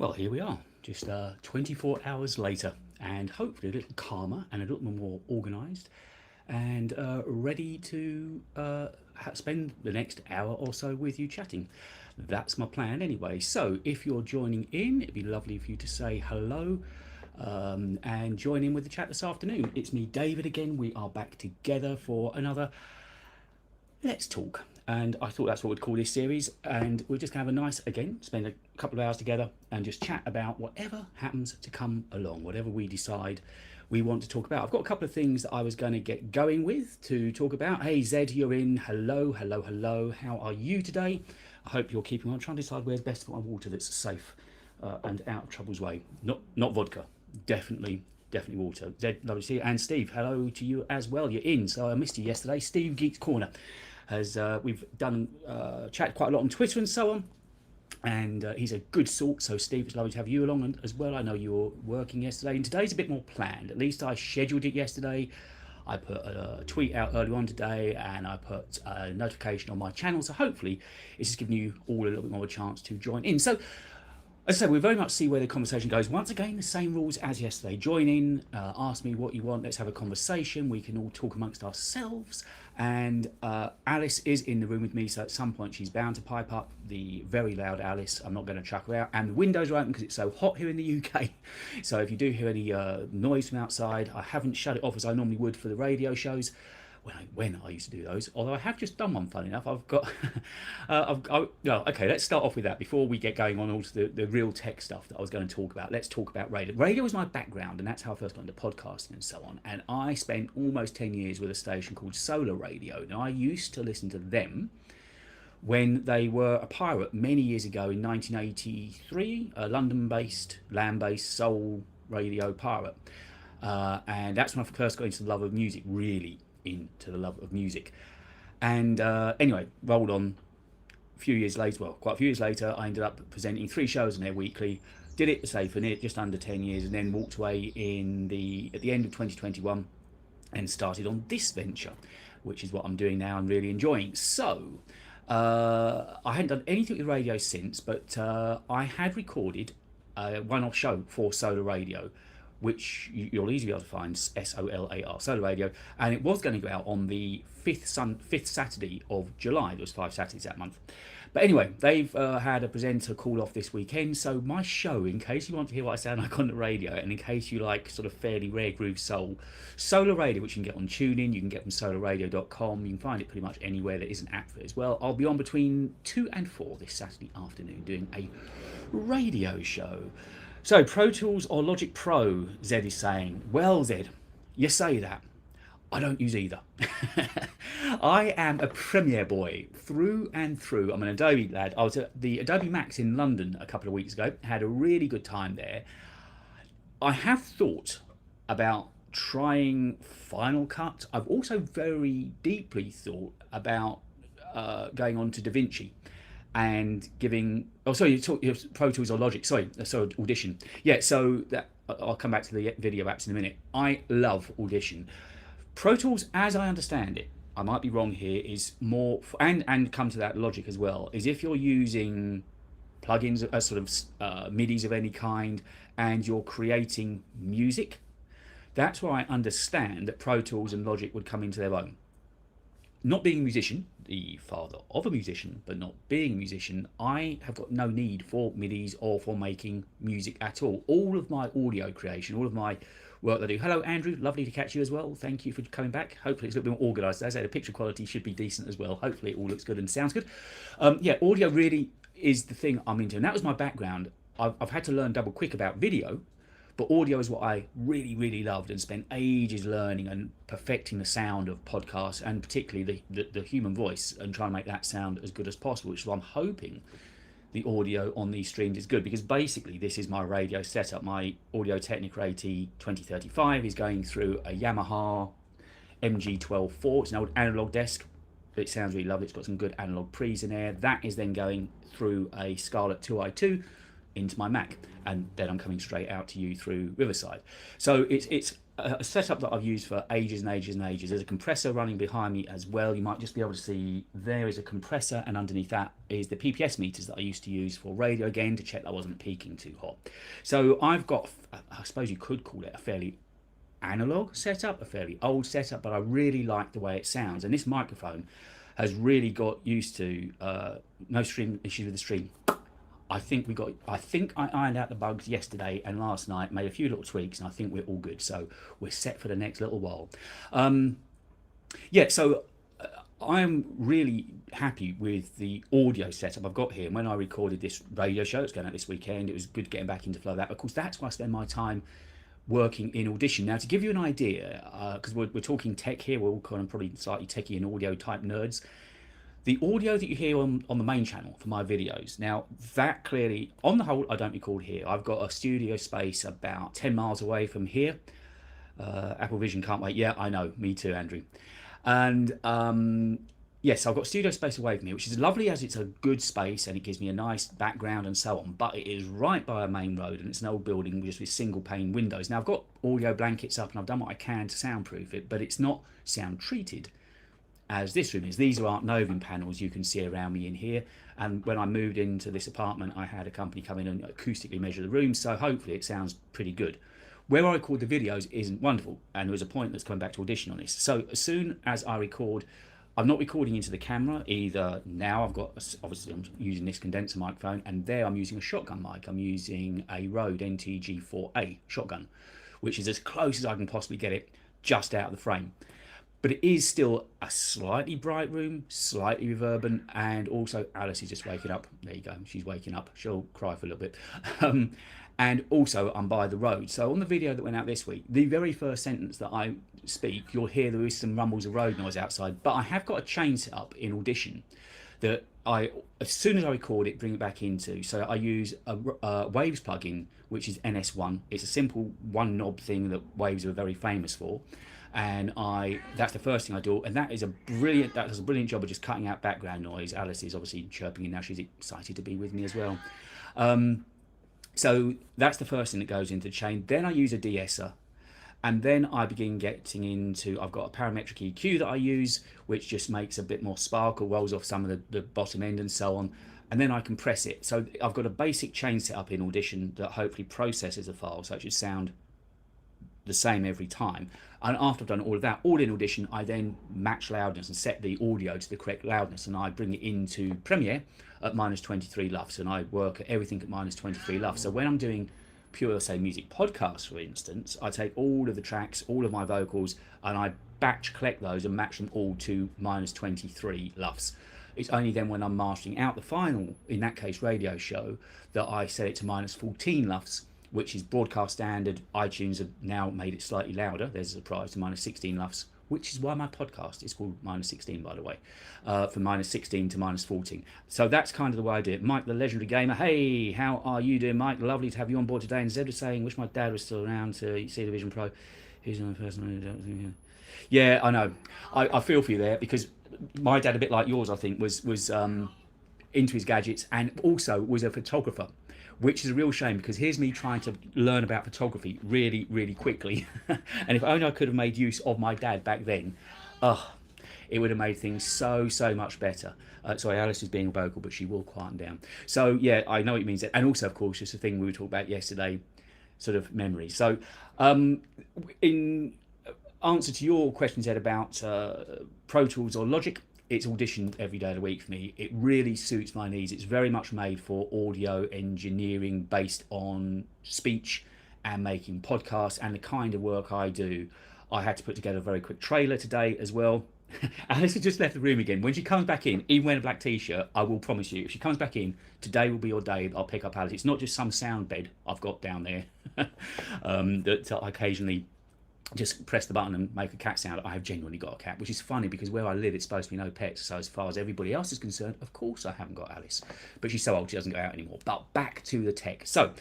Well, here we are, just 24 hours later, and hopefully a little calmer and a little more organised, and ready to spend the next hour or so with you chatting. That's my plan anyway. So, if you're joining in, it'd be lovely for you to say hello and join in with the chat this afternoon. It's me, David, again. We are back together for another Let's Talk. And I thought that's what we'd call this series. And we're just going to have a nice, again, spend a couple of hours together and just chat about whatever happens to come along, whatever we decide we want to talk about. I've got a couple of things that I was going to get going with to talk about. Hey, Zed, you're in. Hello, hello, hello. How are you today? I hope you're keeping on. I'm trying to decide where's best for my water that's safe and out of trouble's way. Not vodka. Definitely water. Zed, lovely to see you. And Steve, hello to you as well. You're in. So I missed you yesterday. Steve Geeks Corner. As we've done chat quite a lot on Twitter and so on, and he's a good sort. So Steve, it's lovely to have you along as well. I know you were working yesterday, and today's a bit more planned. At least I scheduled it yesterday. I put a tweet out early on today, and I put a notification on my channel. So hopefully, it's just giving you all a little bit more of a chance to join in. So, as I say, we very much see where the conversation goes. Once again, the same rules as yesterday. Join in, ask me what you want. Let's have a conversation. We can all talk amongst ourselves. And Alice is in the room with me, so at some point she's bound to pipe up. The very loud Alice. I'm not going to chuck her out. And the windows are open because it's so hot here in the UK. So if you do hear any noise from outside, I haven't shut it off as I normally would for the radio shows. When I used to do those, although I have just done one, funny enough. I've got, okay, let's start off with that before we get going on to the real tech stuff that I was going to talk about. Let's talk about radio. Radio was my background, and that's how I first got into podcasting and so on. And I spent almost 10 years with a station called Solar Radio. Now, I used to listen to them when they were a pirate many years ago in 1983, a London-based, land-based soul radio pirate. And that's when I first got into the love of music, really into the love of music. And anyway, rolled on a few years later, well, quite a few years later, I ended up presenting 3 shows on Air Weekly. Did it, say, for just under 10 years, and then walked away at the end of 2021 and started on this venture, which is what I'm doing now and really enjoying. So, I hadn't done anything with radio since, but I had recorded a one-off show for Solar Radio, which you'll easily be able to find, SOLAR, Solar Radio, and it was going to go out on the 5th Saturday of July. There was 5 Saturdays that month. But anyway, they've had a presenter call off this weekend, so my show, in case you want to hear what I sound like on the radio, and in case you like sort of fairly rare groove soul, Solar Radio, which you can get on TuneIn, you can get from solarradio.com, you can find it pretty much anywhere. There is an app for it as well. I'll be on between 2 and 4 this Saturday afternoon doing a radio show. So, Pro Tools or Logic Pro, Zed is saying. Well, Zed, you say that. I don't use either. I am a Premiere boy through and through. I'm an Adobe lad. I was at the Adobe Max in London a couple of weeks ago. Had a really good time there. I have thought about trying Final Cut. I've also very deeply thought about going on to DaVinci and giving, Pro Tools or Logic, sorry, Audition. Yeah, so that I'll come back to the video apps in a minute. I love Audition. Pro Tools, as I understand it, I might be wrong here, is more, and come to that Logic as well, is if you're using plugins, sort of MIDIs of any kind, and you're creating music, that's where I understand that Pro Tools and Logic would come into their own. Not being a musician, the father of a musician, but not being a musician, I have got no need for MIDIs or for making music at all. All of my audio creation, all of my work that I do. Hello, Andrew. Lovely to catch you as well. Thank you for coming back. Hopefully it's a little bit more organised. As I say, the picture quality should be decent as well. Hopefully it all looks good and sounds good. Yeah, audio really is the thing I'm into. And that was my background. I've had to learn double quick about video, but audio is what I really, really loved and spent ages learning and perfecting the sound of podcasts, and particularly the human voice, and trying to make that sound as good as possible, which is why I'm hoping the audio on these streams is good, because basically this is my radio setup. My Audio Technica AT 2035 is going through a Yamaha MG124. It's an old analog desk. It sounds really lovely. It's got some good analog pre's in there. That is then going through a Scarlett 2i2 into my Mac, and then I'm coming straight out to you through Riverside. So it's a setup that I've used for ages and ages and ages. There's a compressor running behind me as well. You might just be able to see there is a compressor, and underneath that is the PPS meters that I used to use for radio, again to check that I wasn't peaking too hot. So I've got, I suppose you could call it a fairly analog setup, a fairly old setup, but I really like the way it sounds. And this microphone has really got used to no stream issues with the stream. I think I ironed out the bugs yesterday and last night, made a few little tweaks, and I think we're all good. So we're set for the next little while. Yeah, so I'm really happy with the audio setup I've got here. And when I recorded this radio show, it's going out this weekend, it was good getting back into flow of that. Of course, that's why I spend my time working in Audition. Now, to give you an idea, because we're talking tech here, we're all kind of probably slightly techie and audio type nerds. The audio that you hear on the main channel for my videos, now that clearly, on the whole, I don't record here. I've got a studio space about 10 miles away from here. Apple Vision can't wait. Yeah, I know, me too, Andrew. And yes, I've got studio space away from here, which is lovely as it's a good space and it gives me a nice background and so on, but it is right by a main road and it's an old building just with single pane windows. Now I've got audio blankets up and I've done what I can to soundproof it, but it's not sound treated as this room is. These are Art Novin panels you can see around me in here, and when I moved into this apartment I had a company come in and acoustically measure the room, so hopefully it sounds pretty good. Where I record the videos isn't wonderful, and there was a point that's coming back to Audition on this. So as soon as I record, I'm not recording into the camera either. Now I've got, obviously I'm using this condenser microphone, and there I'm using a shotgun mic. I'm using a Rode NTG4A shotgun, which is as close as I can possibly get it just out of the frame. But it is still a slightly bright room, slightly reverberant, and also Alice is just waking up. There you go, she's waking up. She'll cry for a little bit. And also I'm by the road. So on the video that went out this week, the very first sentence that I speak, you'll hear there is some rumbles of road noise outside, but I have got a chain set up in Audition that as soon as I record it, bring it back into. So I use a Waves plugin, which is NS1. It's a simple one knob thing that Waves are very famous for. And that's the first thing I do, and that does a brilliant job of just cutting out background noise. Alice is obviously chirping in now, she's excited to be with me as well. So that's the first thing that goes into the chain. Then I use a de-esser, and then I begin getting into, I've got a parametric EQ that I use, which just makes a bit more sparkle, rolls off some of the bottom end and so on, and then I compress it. So I've got a basic chain set up in Audition that hopefully processes a file so it should sound the same every time. And after I've done all of that, all in Audition, I then match loudness and set the audio to the correct loudness, and I bring it into Premiere at -23 LUFS, and I work at everything at -23 LUFS. So when I'm doing pure, say, music podcasts, for instance, I take all of the tracks, all of my vocals, and I batch collect those and match them all to -23 LUFS. It's only then when I'm mastering out the final, in that case radio show, that I set it to -14 LUFS, which is broadcast standard. iTunes have now made it slightly louder. There's a surprise, to -16 LUFS, which is why my podcast is called -16, by the way, from -16 to -14. So that's kind of the way I do it. Mike, the legendary gamer. Hey, how are you doing, Mike? Lovely to have you on board today. And Zed was saying, wish my dad was still around to see the Vision Pro. He's the only person. Yeah, I know. I feel for you there, because my dad, a bit like yours, I think, was into his gadgets and also was a photographer, which is a real shame, because here's me trying to learn about photography really, really quickly. And if only I could have made use of my dad back then, it would have made things so much better. Sorry, Alice is being vocal, but she will quieten down. So yeah, I know what it means. And also, of course, just the thing we were talking about yesterday, sort of memory. So in answer to your questions, Ed, about Pro Tools or Logic, it's Audition every day of the week for me. It really suits my needs. It's very much made for audio engineering based on speech and making podcasts and the kind of work I do. I had to put together a very quick trailer today as well. Alice has just left the room again. When she comes back in, even wearing a black t-shirt, I will promise you, if she comes back in, today will be your day that I'll pick up Alice. It's not just some sound bed I've got down there that I occasionally just press the button and make a cat sound. I have genuinely got a cat, which is funny because where I live, it's supposed to be no pets. So as far as everybody else is concerned, of course I haven't got Alice. But she's so old, she doesn't go out anymore. But back to the tech. So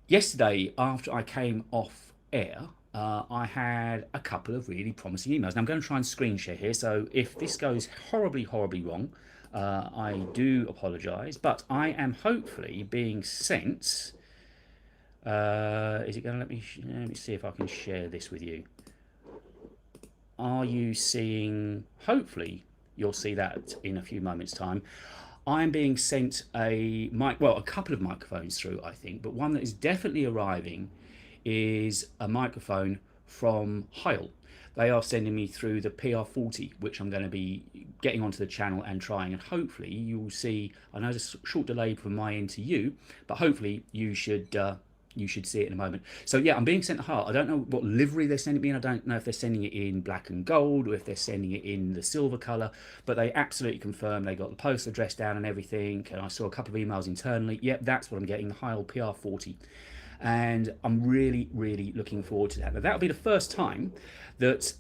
yesterday, after I came off air, I had a couple of really promising emails. Now I'm going to try and screen share here. So if this goes horribly, horribly wrong, I do apologise, but I am hopefully being sent. Is it going to let me? Let me see if I can share this with you. Are you seeing? Hopefully, you'll see that in a few moments' time. I am being sent a mic, well, a couple of microphones through, I think, but one that is definitely arriving is a microphone from Heil. They are sending me through the PR40, which I'm going to be getting onto the channel and trying, and hopefully you'll see. I know there's a short delay from my end to you, but hopefully you should see it in a moment. So yeah, I'm being sent a heart. I don't know what livery they're sending me in. I don't know if they're sending it in black and gold or if they're sending it in the silver colour, but they absolutely confirmed they got the postal address down and everything. And I saw a couple of emails internally. Yep, that's what I'm getting, the Heil PR40. And I'm really, really looking forward to that. Now, that'll be the first time that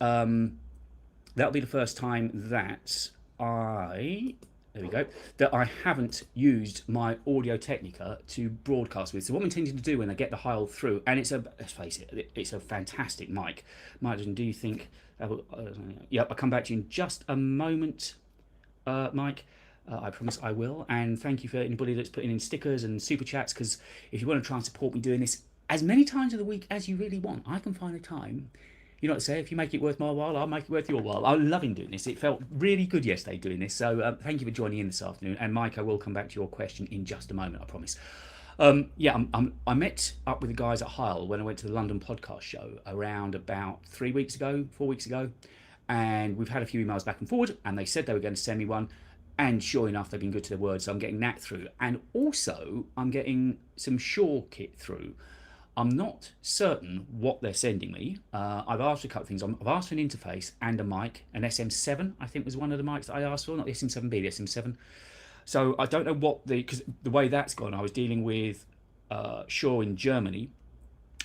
there we go, that I haven't used my Audio Technica to broadcast with. So what I'm intending to do when I get the Heil through, and it's a, let's face it, it's a fantastic mic. Martin, do you think, yep, I'll come back to you in just a moment, Mike. I promise I will. And thank you for anybody that's putting in stickers and super chats, because if you want to try and support me doing this as many times of the week as you really want, I can find a time. You know what to say, if you make it worth my while, I'll make it worth your while. I'm loving doing this. It felt really good yesterday doing this. So thank you for joining in this afternoon. And Mike, I will come back to your question in just a moment, I promise. I met up with the guys at Heil when I went to the London podcast show around about 4 weeks ago. And we've had a few emails back and forward, and they said they were going to send me one. And sure enough, they've been good to their word, so I'm getting that through. And also, I'm getting some Shure kit through. I'm not certain what they're sending me. I've asked for a couple of things. I've asked for an interface and a mic. An SM7, I think, was one of the mics that I asked for. Not the SM7B, the SM7. So I don't know what because the way that's gone, I was dealing with Shure in Germany.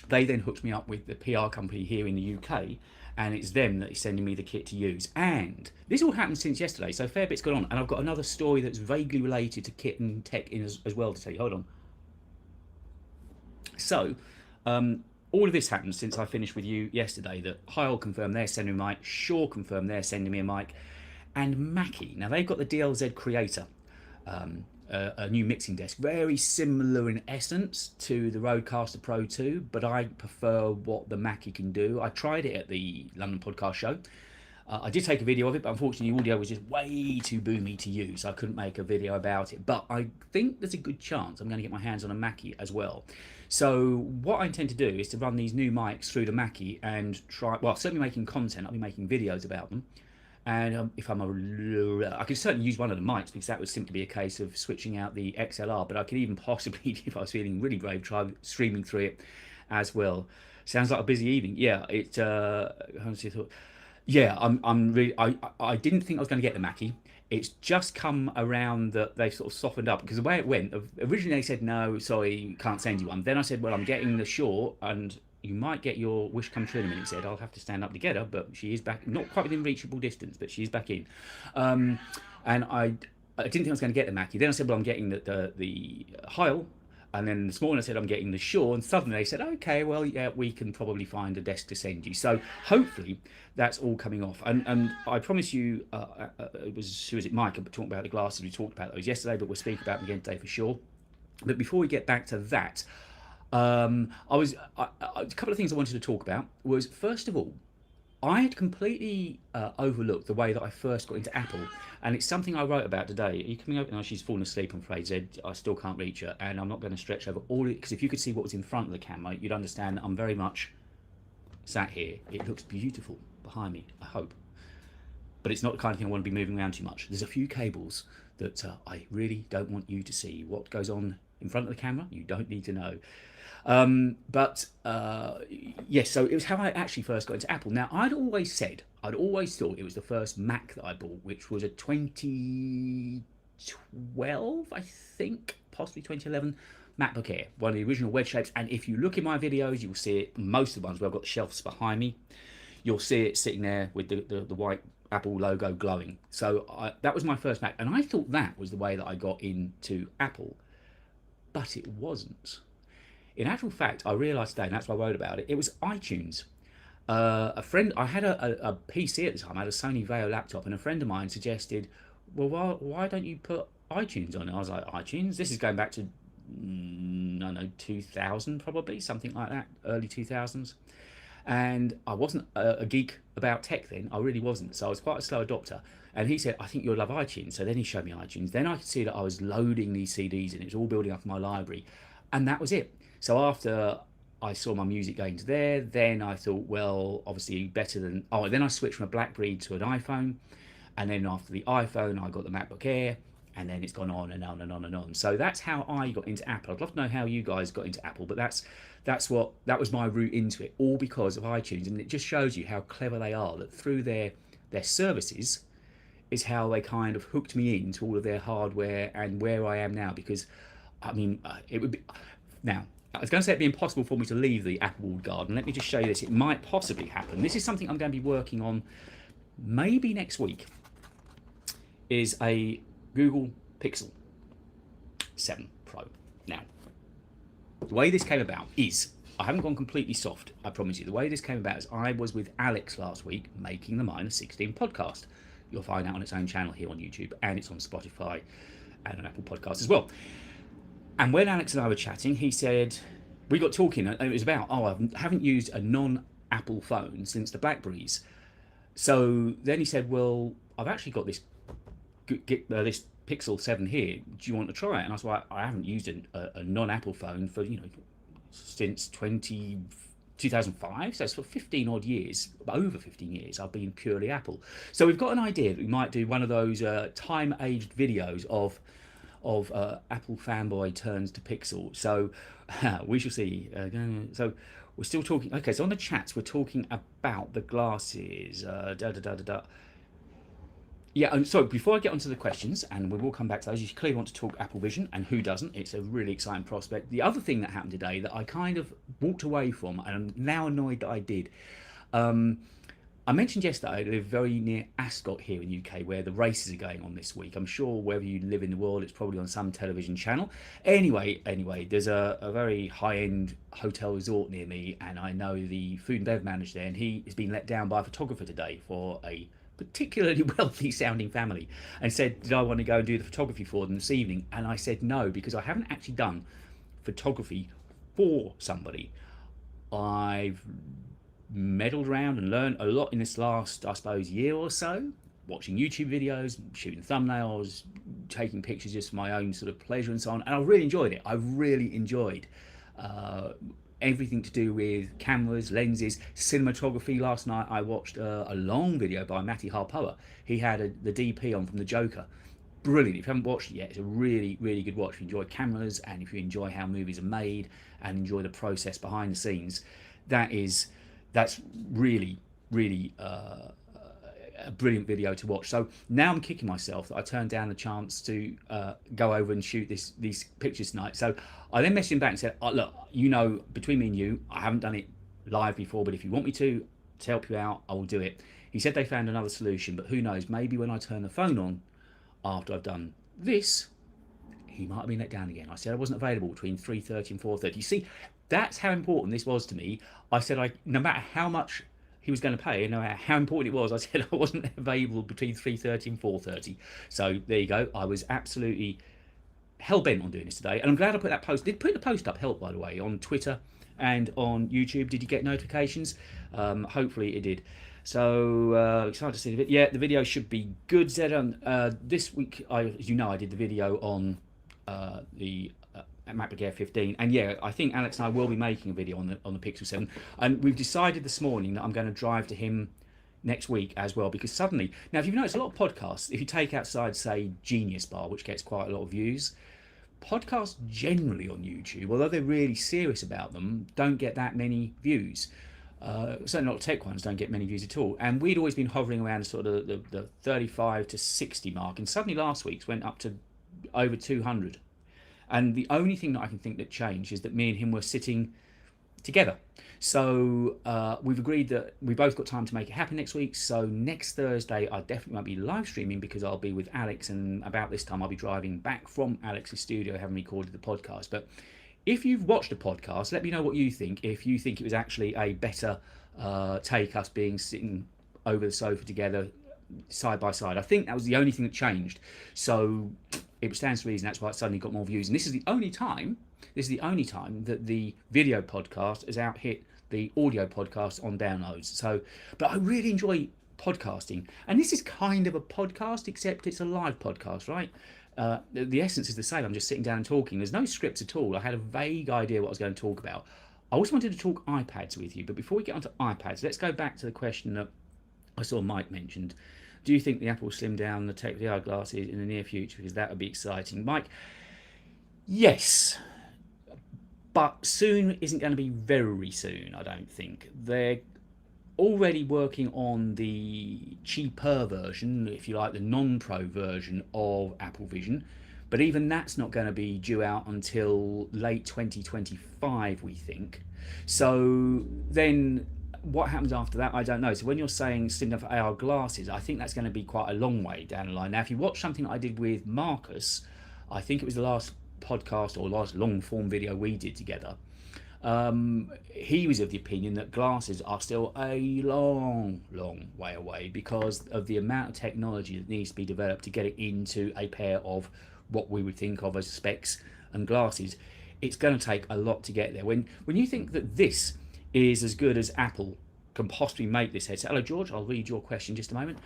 They then hooked me up with the PR company here in the UK, and it's them that is sending me the kit to use. And this all happened since yesterday, so a fair bit's gone on. And I've got another story that's vaguely related to kit and tech in as well to tell you. Hold on. So, all of this happened since I finished with you yesterday, that Heil confirmed they're sending me a mic, Shure confirmed they're sending me a mic, and Mackie. Now, they've got the DLZ Creator, a new mixing desk, very similar in essence to the Rodecaster Pro 2, but I prefer what the Mackie can do. I tried it at the London podcast show. I did take a video of it, but unfortunately the audio was just way too boomy to use. So I couldn't make a video about it. But I think there's a good chance I'm going to get my hands on a Mackie as well. So what I intend to do is to run these new mics through the Mackie and try, well, certainly making content. I'll be making videos about them. And if I could certainly use one of the mics, because that would simply be a case of switching out the XLR. But I could even possibly, if I was feeling really brave, try streaming through it as well. Sounds like a busy evening. Yeah, it. Honestly, thought. Yeah, I'm really. I didn't think I was going to get the Mackie. It's just come around that they've sort of softened up, because the way it went, originally they said no, sorry, can't send you one. Then I said, well, I'm getting the Shure, and you might get your wish come true in a minute. He said, I'll have to stand up to get her, but she is back, not quite within reachable distance, but she is back in. And I didn't think I was going to get the Mackie. Then I said, well, I'm getting the Heil. And then this morning I said I'm getting the Shure, and suddenly they said, okay, well, yeah, we can probably find a desk to send you. So hopefully that's all coming off. And I promise you, who was it, Mike, talking about the glasses, we talked about those yesterday, but we'll speak about them again today for sure. But before we get back to that, a couple of things I wanted to talk about was, first of all, I had completely overlooked the way that I first got into Apple, and it's something I wrote about today. Are you coming over? No, she's fallen asleep, I'm afraid, Zed. I still can't reach her, and I'm not going to stretch over all it, because if you could see what was in front of the camera, you'd understand that I'm very much sat here. It looks beautiful behind me, I hope. But it's not the kind of thing I want to be moving around too much. There's a few cables that I really don't want you to see. What goes on in front of the camera, you don't need to know. Yes, so it was how I actually first got into Apple. Now, I'd always thought it was the first Mac that I bought, which was a 2012, I think, possibly 2011 MacBook Air, one of the original wedge shapes. And if you look in my videos, you'll see it, most of the ones where I've got the shelves behind me, you'll see it sitting there with the white Apple logo glowing. So that was my first Mac, and I thought that was the way that I got into Apple, but it wasn't. In actual fact, I realised today, and that's why I wrote about it, it was iTunes. A friend, I had a PC at the time, I had a Sony Vaio laptop, and a friend of mine suggested, well, why don't you put iTunes on it? I was like, iTunes? This is going back to, I don't know, 2000 probably, something like that, early 2000s. And I wasn't a geek about tech then. I really wasn't. So I was quite a slow adopter. And he said, I think you'll love iTunes. So then he showed me iTunes. Then I could see that I was loading these CDs and it was all building up in my library. And that was it. So after I saw my music going to there, then I thought, well, obviously better than. Oh, then I switched from a BlackBerry to an iPhone. And then after the iPhone, I got the MacBook Air. And then it's gone on and on and on and on. So that's how I got into Apple. I'd love to know how you guys got into Apple, but that was my route into it, all because of iTunes. And it just shows you how clever they are, that through their services is how they kind of hooked me into all of their hardware and where I am now. Because I mean, it would be now. I was going to say it'd be impossible for me to leave the Apple walled garden. Let me just show you this. It might possibly happen. This is something I'm going to be working on maybe next week. Is a Google Pixel 7 Pro. Now, the way this came about is, I haven't gone completely soft, I promise you. The way this came about is I was with Alex last week making the Minus 16 podcast. You'll find out on its own channel here on YouTube, and it's on Spotify and on Apple Podcasts as well. And when Alex and I were chatting, he said, we got talking, and it was about, I haven't used a non-Apple phone since the Blackberries. So then he said, well, I've actually got this Pixel 7 here. Do you want to try it? And I was like, I haven't used a non-Apple phone for, since 2005. So it's for 15 odd years, over 15 years, I've been purely Apple. So we've got an idea that we might do one of those time-aged videos of Apple fanboy turns to Pixel. So we shall see. So we're still talking. Okay, so on the chats, we're talking about the glasses. Yeah, and so before I get onto the questions, and we will come back to those, you clearly want to talk Apple Vision, and who doesn't? It's a really exciting prospect. The other thing that happened today that I kind of walked away from, and I'm now annoyed that I did. I mentioned yesterday I live very near Ascot here in the UK, where the races are going on this week. I'm sure wherever you live in the world, it's probably on some television channel. Anyway, there's a very high-end hotel resort near me, and I know the food and bev manager there, and he has been let down by a photographer today for a particularly wealthy sounding family, and said, did I want to go and do the photography for them this evening? And I said no, because I haven't actually done photography for somebody. I've meddled around and learned a lot in this last, I suppose, year or so, watching YouTube videos, shooting thumbnails, taking pictures just for my own sort of pleasure and so on, and I really enjoyed it. I really enjoyed everything to do with cameras, lenses, cinematography. Last night I watched a long video by Matty Harpoa. He had the DP on from The Joker. Brilliant. If you haven't watched it yet, it's a really, really good watch. If you enjoy cameras, and if you enjoy how movies are made and enjoy the process behind the scenes, that's really, really a brilliant video to watch. So now I'm kicking myself that I turned down the chance to go over and shoot these pictures tonight. So I then messaged him back and said, oh, look, between me and you, I haven't done it live before, but if you want me to help you out, I will do it. He said they found another solution, but who knows, maybe when I turn the phone on after I've done this, he might have been let down again. I said I wasn't available between 3:30 and 4:30. You see, that's how important this was to me. I said no matter how much he was going to pay, no matter how important it was, I said I wasn't available between 3:30 and 4:30. So there you go. I was absolutely hell-bent on doing this today, and I'm glad I put that post. Did put the post up help, by the way, on Twitter and on YouTube? Did you get notifications? Hopefully it did. So excited to see the video. Yeah, the video should be good. Zed, this week, as you know, I did the video on the MacBook Air 15, and yeah, I think Alex and I will be making a video on the Pixel 7, and we've decided this morning that I'm going to drive to him next week as well, because suddenly, now if you've noticed, a lot of podcasts, if you take outside, say, Genius Bar, which gets quite a lot of views, podcasts generally on YouTube, although they're really serious about them, don't get that many views. Certainly not tech ones don't get many views at all, and we'd always been hovering around sort of the 35 to 60 mark, and suddenly last week's went up to over 200. And the only thing that I can think that changed is that me and him were sitting together. So we've agreed that we both got time to make it happen next week. So next Thursday, I definitely won't be live streaming, because I'll be with Alex, and about this time I'll be driving back from Alex's studio, having recorded the podcast. But if you've watched the podcast, let me know what you think. If you think it was actually a better take, us being sitting over the sofa together, side by side. I think that was the only thing that changed. So it stands to reason that's why it suddenly got more views. And this is the only time. This is the only time that the video podcast has out hit the audio podcast on downloads. So, but I really enjoy podcasting, and this is kind of a podcast, except it's a live podcast, right? The essence is the same. I'm just sitting down and talking. There's no scripts at all. I had a vague idea what I was going to talk about. I also wanted to talk iPads with you, but before we get onto iPads, let's go back to the question that I saw Mike mentioned. Do you think the Apple will slim down the Tech VR glasses in the near future? Because that would be exciting. Mike, yes, but soon isn't going to be very soon, I don't think. They're already working on the cheaper version, if you like, the non-pro version of Apple Vision. But even that's not going to be due out until late 2025, we think. So then what happens after that, I don't know. So when you're saying slim down for AR glasses, I think that's going to be quite a long way down the line. Now, if you watch something I did with Marcus, I think it was the last podcast or last long form video we did together, he was of the opinion that glasses are still a long way away because of the amount of technology that needs to be developed to get it into a pair of what we would think of as specs and glasses. It's going to take a lot to get there. When you think that this is as good as Apple can possibly make this headset. Hello, George. I'll read your question in just a moment.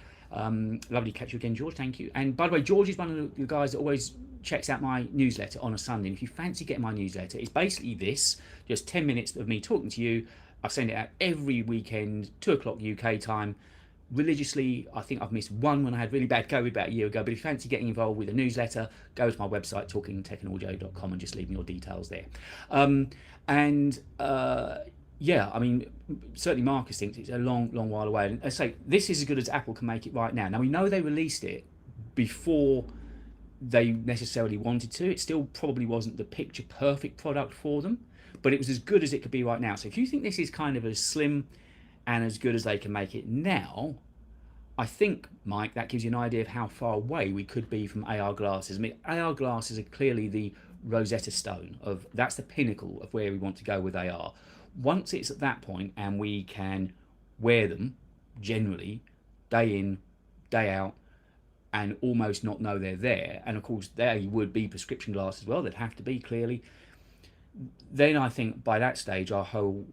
Lovely to catch you again, George. Thank you. And by the way, George is one of the guys that always checks out my newsletter on a Sunday. And if you fancy getting my newsletter, it's basically this, just 10 minutes of me talking to you. I send it out every weekend, 2 o'clock UK time, religiously. I think I've missed one when I had really bad COVID about a year ago. But if you fancy getting involved with a newsletter, go to my website, talkingtechandaudio.com, and just leave me your details there. Yeah, I mean, certainly Marcus thinks it's a long while away. And I say, this is as good as Apple can make it right now. Now, we know they released it before they necessarily wanted to. It still probably wasn't the picture perfect product for them, but it was as good as it could be right now. So if you think this is kind of as slim and as good as they can make it now, I think, Mike, that gives you an idea of how far away we could be from AR glasses. I mean, AR glasses are clearly the Rosetta Stone of, that's the pinnacle of where we want to go with AR. Once it's at that point and we can wear them generally day in, day out, and almost not know they're there, and of course they would be prescription glasses as well, they'd have to be clearly, then I think by that stage our whole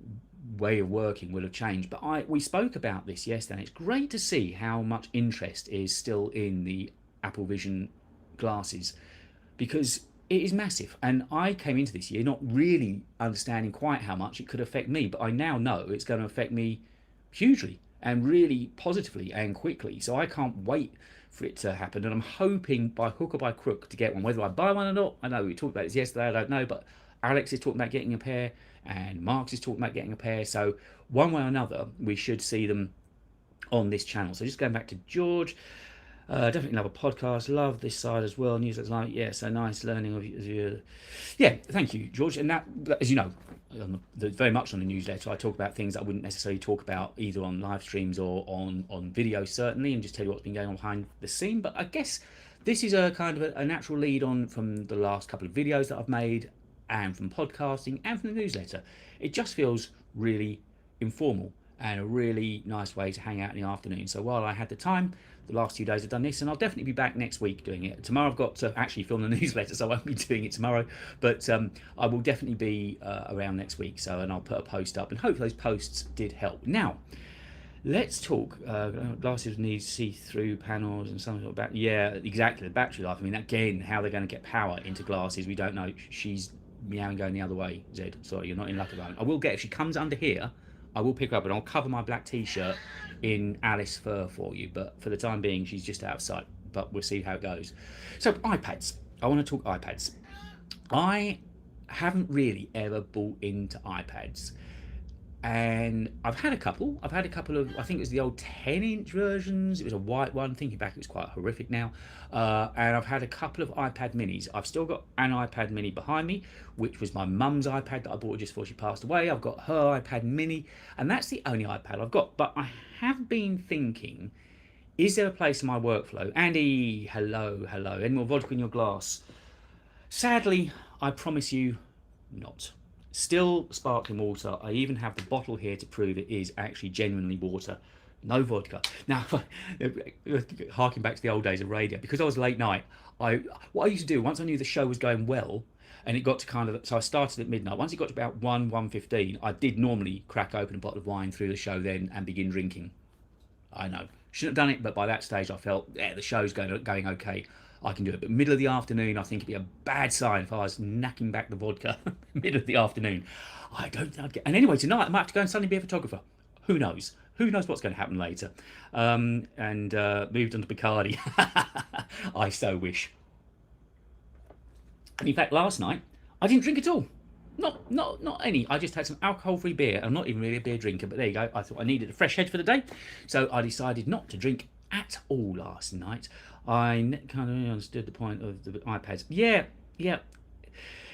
way of working will have changed. But we spoke about this yesterday, and it's great to see how much interest is still in the Apple Vision glasses, because it is massive. And I came into this year not really understanding quite how much it could affect me, but I now know it's going to affect me hugely and really positively and quickly. So I can't wait for it to happen, and I'm hoping by hook or by crook to get one. Whether I buy one or not, I know we talked about this yesterday, I don't know, but Alex is talking about getting a pair and Mark's is talking about getting a pair. So one way or another, we should see them on this channel. So just going back to George, definitely love a podcast, love this side as well. News that's like, yeah, so nice learning of you. Yeah, thank you, George. And that, as you know, very much on the newsletter, I talk about things that I wouldn't necessarily talk about either on live streams or on video, certainly, and just tell you what's been going on behind the scene. But I guess this is a kind of a natural lead on from the last couple of videos that I've made, and from podcasting and from the newsletter. It just feels really informal and a really nice way to hang out in the afternoon. So while I had the time, the last 2 days I've done this, and I'll definitely be back next week doing it. Tomorrow I've got to actually film the newsletter, so I won't be doing it tomorrow, but I will definitely be around next week. So, and I'll put a post up, and hopefully those posts did help. Now, let's talk. Glasses need see-through panels and something about, yeah, exactly, the battery life. I mean, again, how they're going to get power into glasses, we don't know. She's meowing going the other way, Zed. Sorry, you're not in luck at the moment. I will get, if she comes under here, I will pick her up and I'll cover my black t-shirt in Alice fur for you, but for the time being she's just out of sight, but we'll see how it goes. So iPads, I want to talk iPads. I haven't really ever bought into iPads, and I've had a couple of, I think it was the old 10-inch versions. It was a white one. Thinking back, it was quite horrific now. And I've had a couple of iPad minis. I've still got an iPad mini behind me, which was my mum's iPad that I bought just before she passed away. I've got her iPad mini, and that's the only iPad I've got. But I have been thinking, is there a place in my workflow? Andy, hello. Any more vodka in your glass? Sadly, I promise you, not. Still sparkling water. I even have the bottle here to prove it is actually genuinely water. No vodka. Now, harking back to the old days of radio, because I was late night, what I used to do once I knew the show was going well, and it got to kind of, so I started at midnight. Once it got to about 1:15, I did normally crack open a bottle of wine through the show then and begin drinking. I know, shouldn't have done it, but by that stage I felt, yeah, the show's going okay. I can do it. But middle of the afternoon, I think it'd be a bad sign if I was knacking back the vodka middle of the afternoon. I don't think I'd get. And anyway, tonight I might have to go and suddenly be a photographer. Who knows? Who knows what's going to happen later? And moved on to Bacardi. I so wish. And in fact, last night I didn't drink at all. Not any. I just had some alcohol-free beer. I'm not even really a beer drinker, but there you go. I thought I needed a fresh head for the day, so I decided not to drink at all last night. I kind of understood the point of the iPads. Yeah, yeah,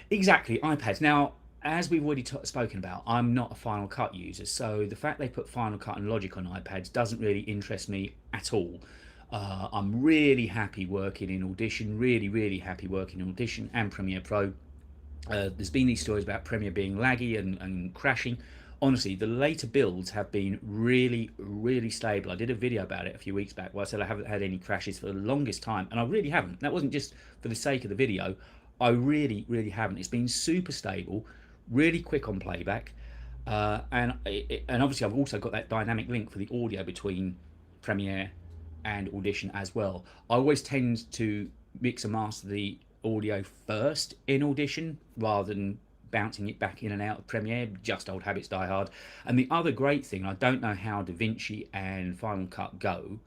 exactly. iPads. Now, as we've already spoken about, I'm not a Final Cut user, so the fact they put Final Cut and Logic on iPads doesn't really interest me at all. I'm really happy working in Audition, really happy working in Audition and Premiere Pro. There's been these stories about Premiere being laggy and crashing. Honestly, the later builds have been really stable. I did a video about it a few weeks back where I said I haven't had any crashes for the longest time, and I really haven't. That wasn't just for the sake of the video. I really haven't. It's been super stable, really quick on playback, and obviously I've also got that dynamic link for the audio between Premiere and Audition as well. I always tend to mix and master the audio first in Audition rather than bouncing it back in and out of Premiere. Just old habits die hard. And the other great thing, I don't know how DaVinci and Final Cut go,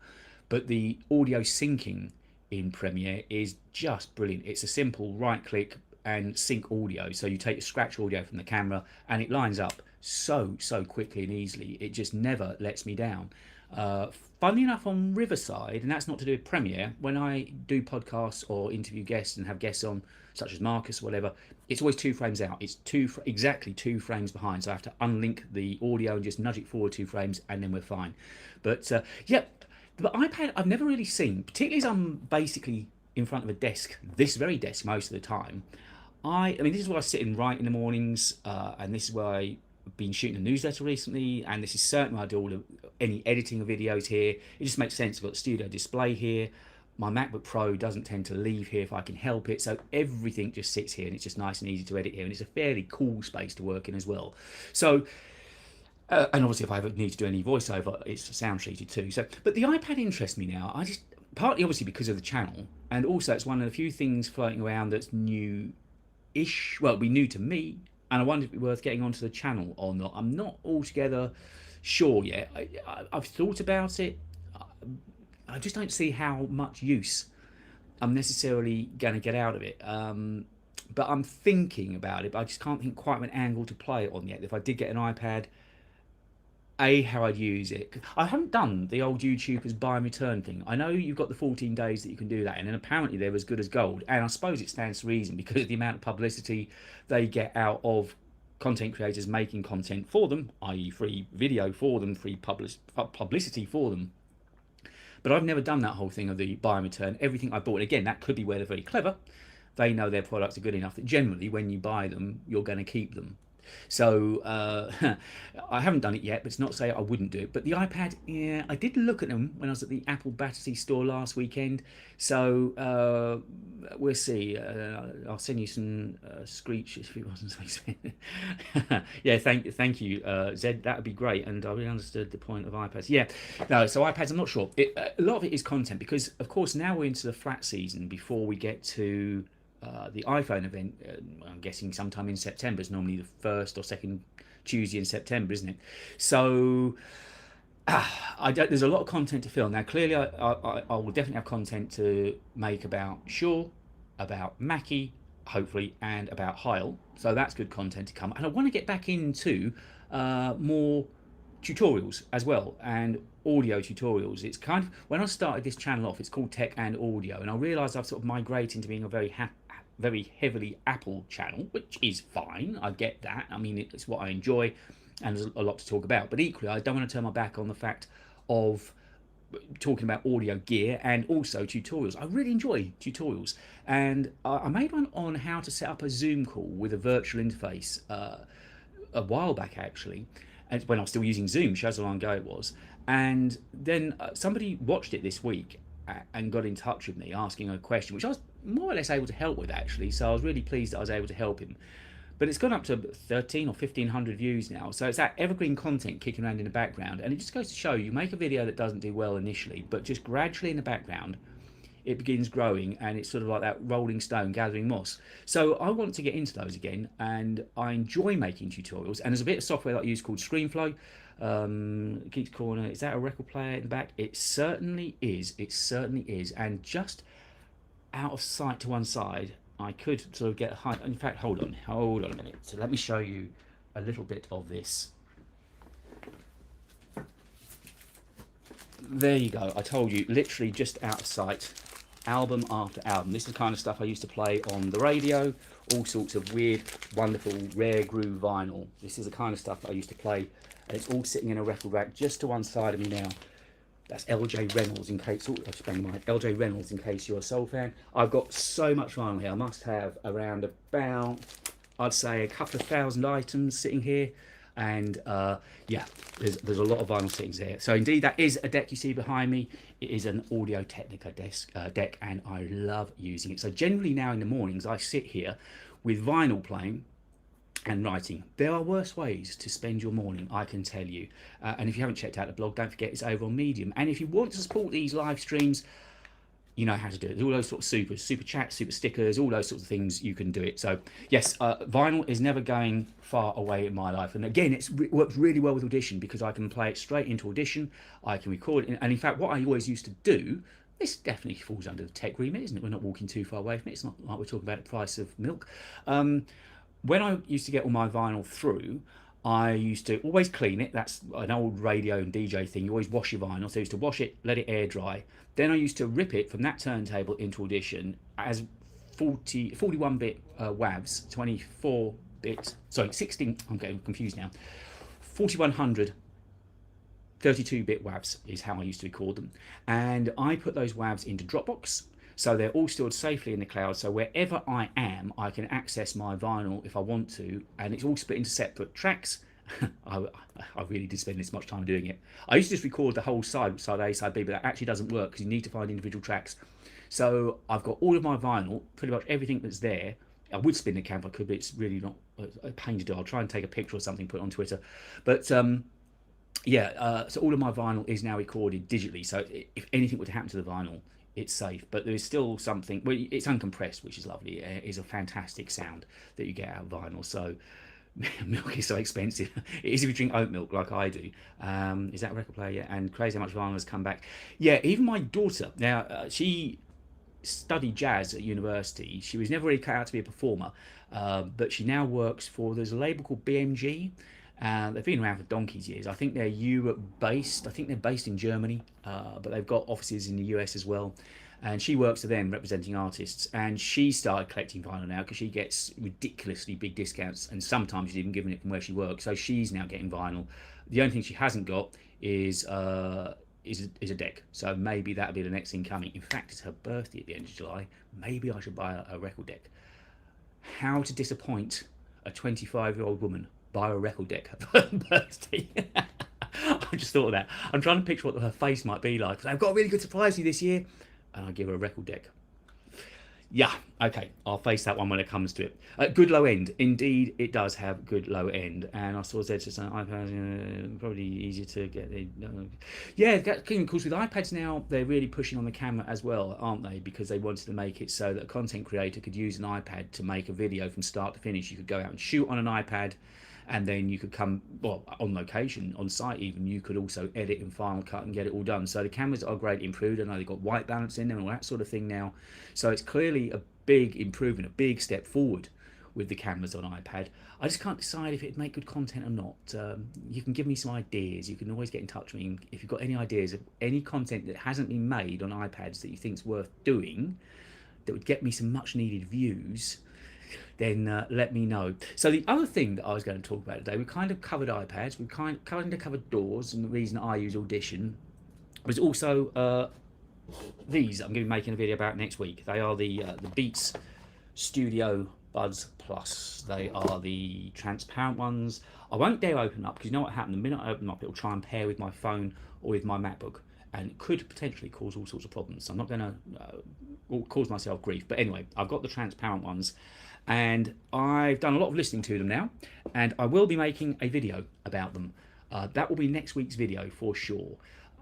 but the audio syncing in Premiere is just brilliant. It's a simple right click and sync audio. So you take a scratch audio from the camera and it lines up so quickly and easily. It just never lets me down. Funnily enough, on Riverside, and that's not to do with Premiere, when I do podcasts or interview guests and have guests on, such as Marcus or whatever, it's always 2 frames out. It's exactly 2 frames behind. So I have to unlink the audio and just nudge it forward 2 frames, and then we're fine. But yeah, the iPad I've never really seen, particularly as I'm basically in front of a desk, this very desk most of the time. I mean, this is where I sit and write in the mornings, and this is where I've been shooting a newsletter recently, and this is certainly where I do all any editing of videos here. It just makes sense. I've got the studio display here. My MacBook Pro doesn't tend to leave here if I can help it, so everything just sits here, and it's just nice and easy to edit here, and it's a fairly cool space to work in as well. So, and obviously if I ever need to do any voiceover, it's sound treated too. So, but the iPad interests me now. I just, partly obviously because of the channel, and also it's one of the few things floating around that's new-ish. Well, it'll be new to me, and I wonder if it'd be worth getting onto the channel or not. I'm not altogether sure yet. I've thought about it. I just don't see how much use I'm necessarily going to get out of it. But I'm thinking about it, but I just can't think quite of an angle to play it on yet. If I did get an iPad, how I'd use it. I haven't done the old YouTubers buy and return thing. I know you've got the 14 days that you can do that, and then apparently they're as good as gold. And I suppose it stands to reason because of the amount of publicity they get out of content creators making content for them, i.e. free video for them, free publicity for them. But I've never done that whole thing of the buy and return. Everything I bought, and again, that could be where they're very clever. They know their products are good enough that generally when you buy them, you're going to keep them. So I haven't done it yet, but it's not to say I wouldn't do it. But the iPad, yeah, I did look at them when I was at the Apple Battersea store last weekend. So we'll see. I'll send you some screech if it wasn't something. Yeah, thank you, Zed. That would be great. And I really understood the point of iPads. Yeah, no. So iPads, I'm not sure. A lot of it is content because, of course, now we're into the flat season before we get to the iPhone event. I'm guessing sometime in September. It's normally the first or second Tuesday in September, isn't it? So there's a lot of content to film. Now, clearly, I will definitely have content to make about Shaw, about Mackie, hopefully, and about Heil. So that's good content to come. And I want to get back into more tutorials as well, and audio tutorials. It's kind of, when I started this channel off, it's called Tech and Audio, and I realised I've sort of migrated into being a very heavily Apple channel, which is fine. I get that. I mean, it's what I enjoy, and there's a lot to talk about. But equally, I don't want to turn my back on the fact of talking about audio gear and also tutorials. I really enjoy tutorials, and I made one on how to set up a Zoom call with a virtual interface a while back actually. and when I was still using Zoom, shows how long ago it was. And then somebody watched it this week and got in touch with me asking a question, which I was more or less able to help with actually. So I was really pleased that I was able to help him. But it's gone up to 13 or 1500 views now. So it's that evergreen content kicking around in the background. And it just goes to show you make a video that doesn't do well initially, but just gradually in the background, it begins growing, and it's sort of like that rolling stone gathering moss. So I want to get into those again, and I enjoy making tutorials. And there's a bit of software that I use called ScreenFlow. Geeks Corner, is that a record player in the back? It certainly is. It certainly is. And just out of sight to one side, I could sort of get a high. In fact, hold on a minute. So let me show you a little bit of this. There you go. I told you, literally just out of sight, album after album. This is the kind of stuff I used to play on the radio, all sorts of weird, wonderful, rare groove vinyl. This is the kind of stuff that I used to play, and it's all sitting in a record rack just to one side of me now. That's LJ Reynolds, in case, I'll just bang my LJ Reynolds in case you're a soul fan. I've got so much vinyl here. I must have around about, I'd say, a couple of thousand items sitting here. And yeah, there's a lot of vinyl settings there. So indeed, that is a deck you see behind me. It is an Audio Technica deck, and I love using it. So generally now in the mornings, I sit here with vinyl playing and writing. There are worse ways to spend your morning, I can tell you. And if you haven't checked out the blog, don't forget it's over on Medium. And if you want to support these live streams, you know how to do it. There's all those sort of super chats, super stickers, all those sorts of things, you can do it. So yes, vinyl is never going far away in my life. And again, it works really well with Audition because I can play it straight into Audition. I can record it. And in fact, what I always used to do, this definitely falls under the tech remit, isn't it? We're not walking too far away from it. It's not like we're talking about the price of milk. When I used to get all my vinyl through, I used to always clean it. That's an old radio and DJ thing. You always wash your vinyl. So I used to wash it, let it air dry. Then I used to rip it from that turntable into Audition as 41-bit WAVs, 24-bit, sorry, 16, I'm getting confused now. 4100 32-bit WAVs is how I used to record them. And I put those WAVs into Dropbox. So they're all stored safely in the cloud. So wherever I am, I can access my vinyl if I want to. And it's all split into separate tracks. I really did spend this much time doing it. I used to just record the whole side A, side B, but that actually doesn't work because you need to find individual tracks. So I've got all of my vinyl, pretty much everything that's there. I would spin the camera, but it's really not a pain to do. I'll try and take a picture or something, put it on Twitter. But yeah, so all of my vinyl is now recorded digitally. So if anything were to happen to the vinyl, it's safe. But there is still something, well, it's uncompressed, which is lovely. It is a fantastic sound that you get out of vinyl. So milk is so expensive. It is if you drink oat milk like I do. Is that a record player? Yeah. And crazy how much vinyl has come back. Yeah, even my daughter. Now, she studied jazz at university. She was never really cut out to be a performer. But she now works for, there's a label called BMG. They've been around for donkey's years. I think they're Europe based. I think they're based in Germany, but they've got offices in the US as well. And she works for them representing artists, and she started collecting vinyl now because she gets ridiculously big discounts, and sometimes she's even given it from where she works. So she's now getting vinyl. The only thing she hasn't got is a deck. So maybe that'll be the next thing coming. In fact, it's her birthday at the end of July. Maybe I should buy a record deck. How to disappoint a 25-year-old woman? Buy a record deck for her birthday. I just thought of that. I'm trying to picture what her face might be like. I've got a really good surprise for you this year. And I give her a record deck. Yeah, okay, I'll face that one when it comes to it. Good low end. Indeed, it does have good low end. And I saw Zed just saying iPads, probably easier to get. Yeah, of course, with iPads now, they're really pushing on the camera as well, aren't they? Because they wanted to make it so that a content creator could use an iPad to make a video from start to finish. You could go out and shoot on an iPad, and then you could come, well, on location, on site even, you could also edit and Final Cut and get it all done. So the cameras are greatly improved. I know they've got white balance in them and all that sort of thing now. So it's clearly a big improvement, a big step forward with the cameras on iPad. I just can't decide if it'd make good content or not. You can give me some ideas. You can always get in touch with me if you've got any ideas of any content that hasn't been made on iPads that you think's worth doing, that would get me some much needed views. Then let me know. So the other thing that I was going to talk about today, we kind of covered iPads, we kind of covered DAWs, and the reason I use Audition was also these I'm going to be making a video about next week. They are the Beats Studio Buds Plus. They are the transparent ones. I won't dare open up because you know what happened? The minute I open them up, it'll try and pair with my phone or with my MacBook, and it could potentially cause all sorts of problems. So I'm not going to cause myself grief. But anyway, I've got the transparent ones, and I've done a lot of listening to them now, and I will be making a video about them. That will be next week's video for sure.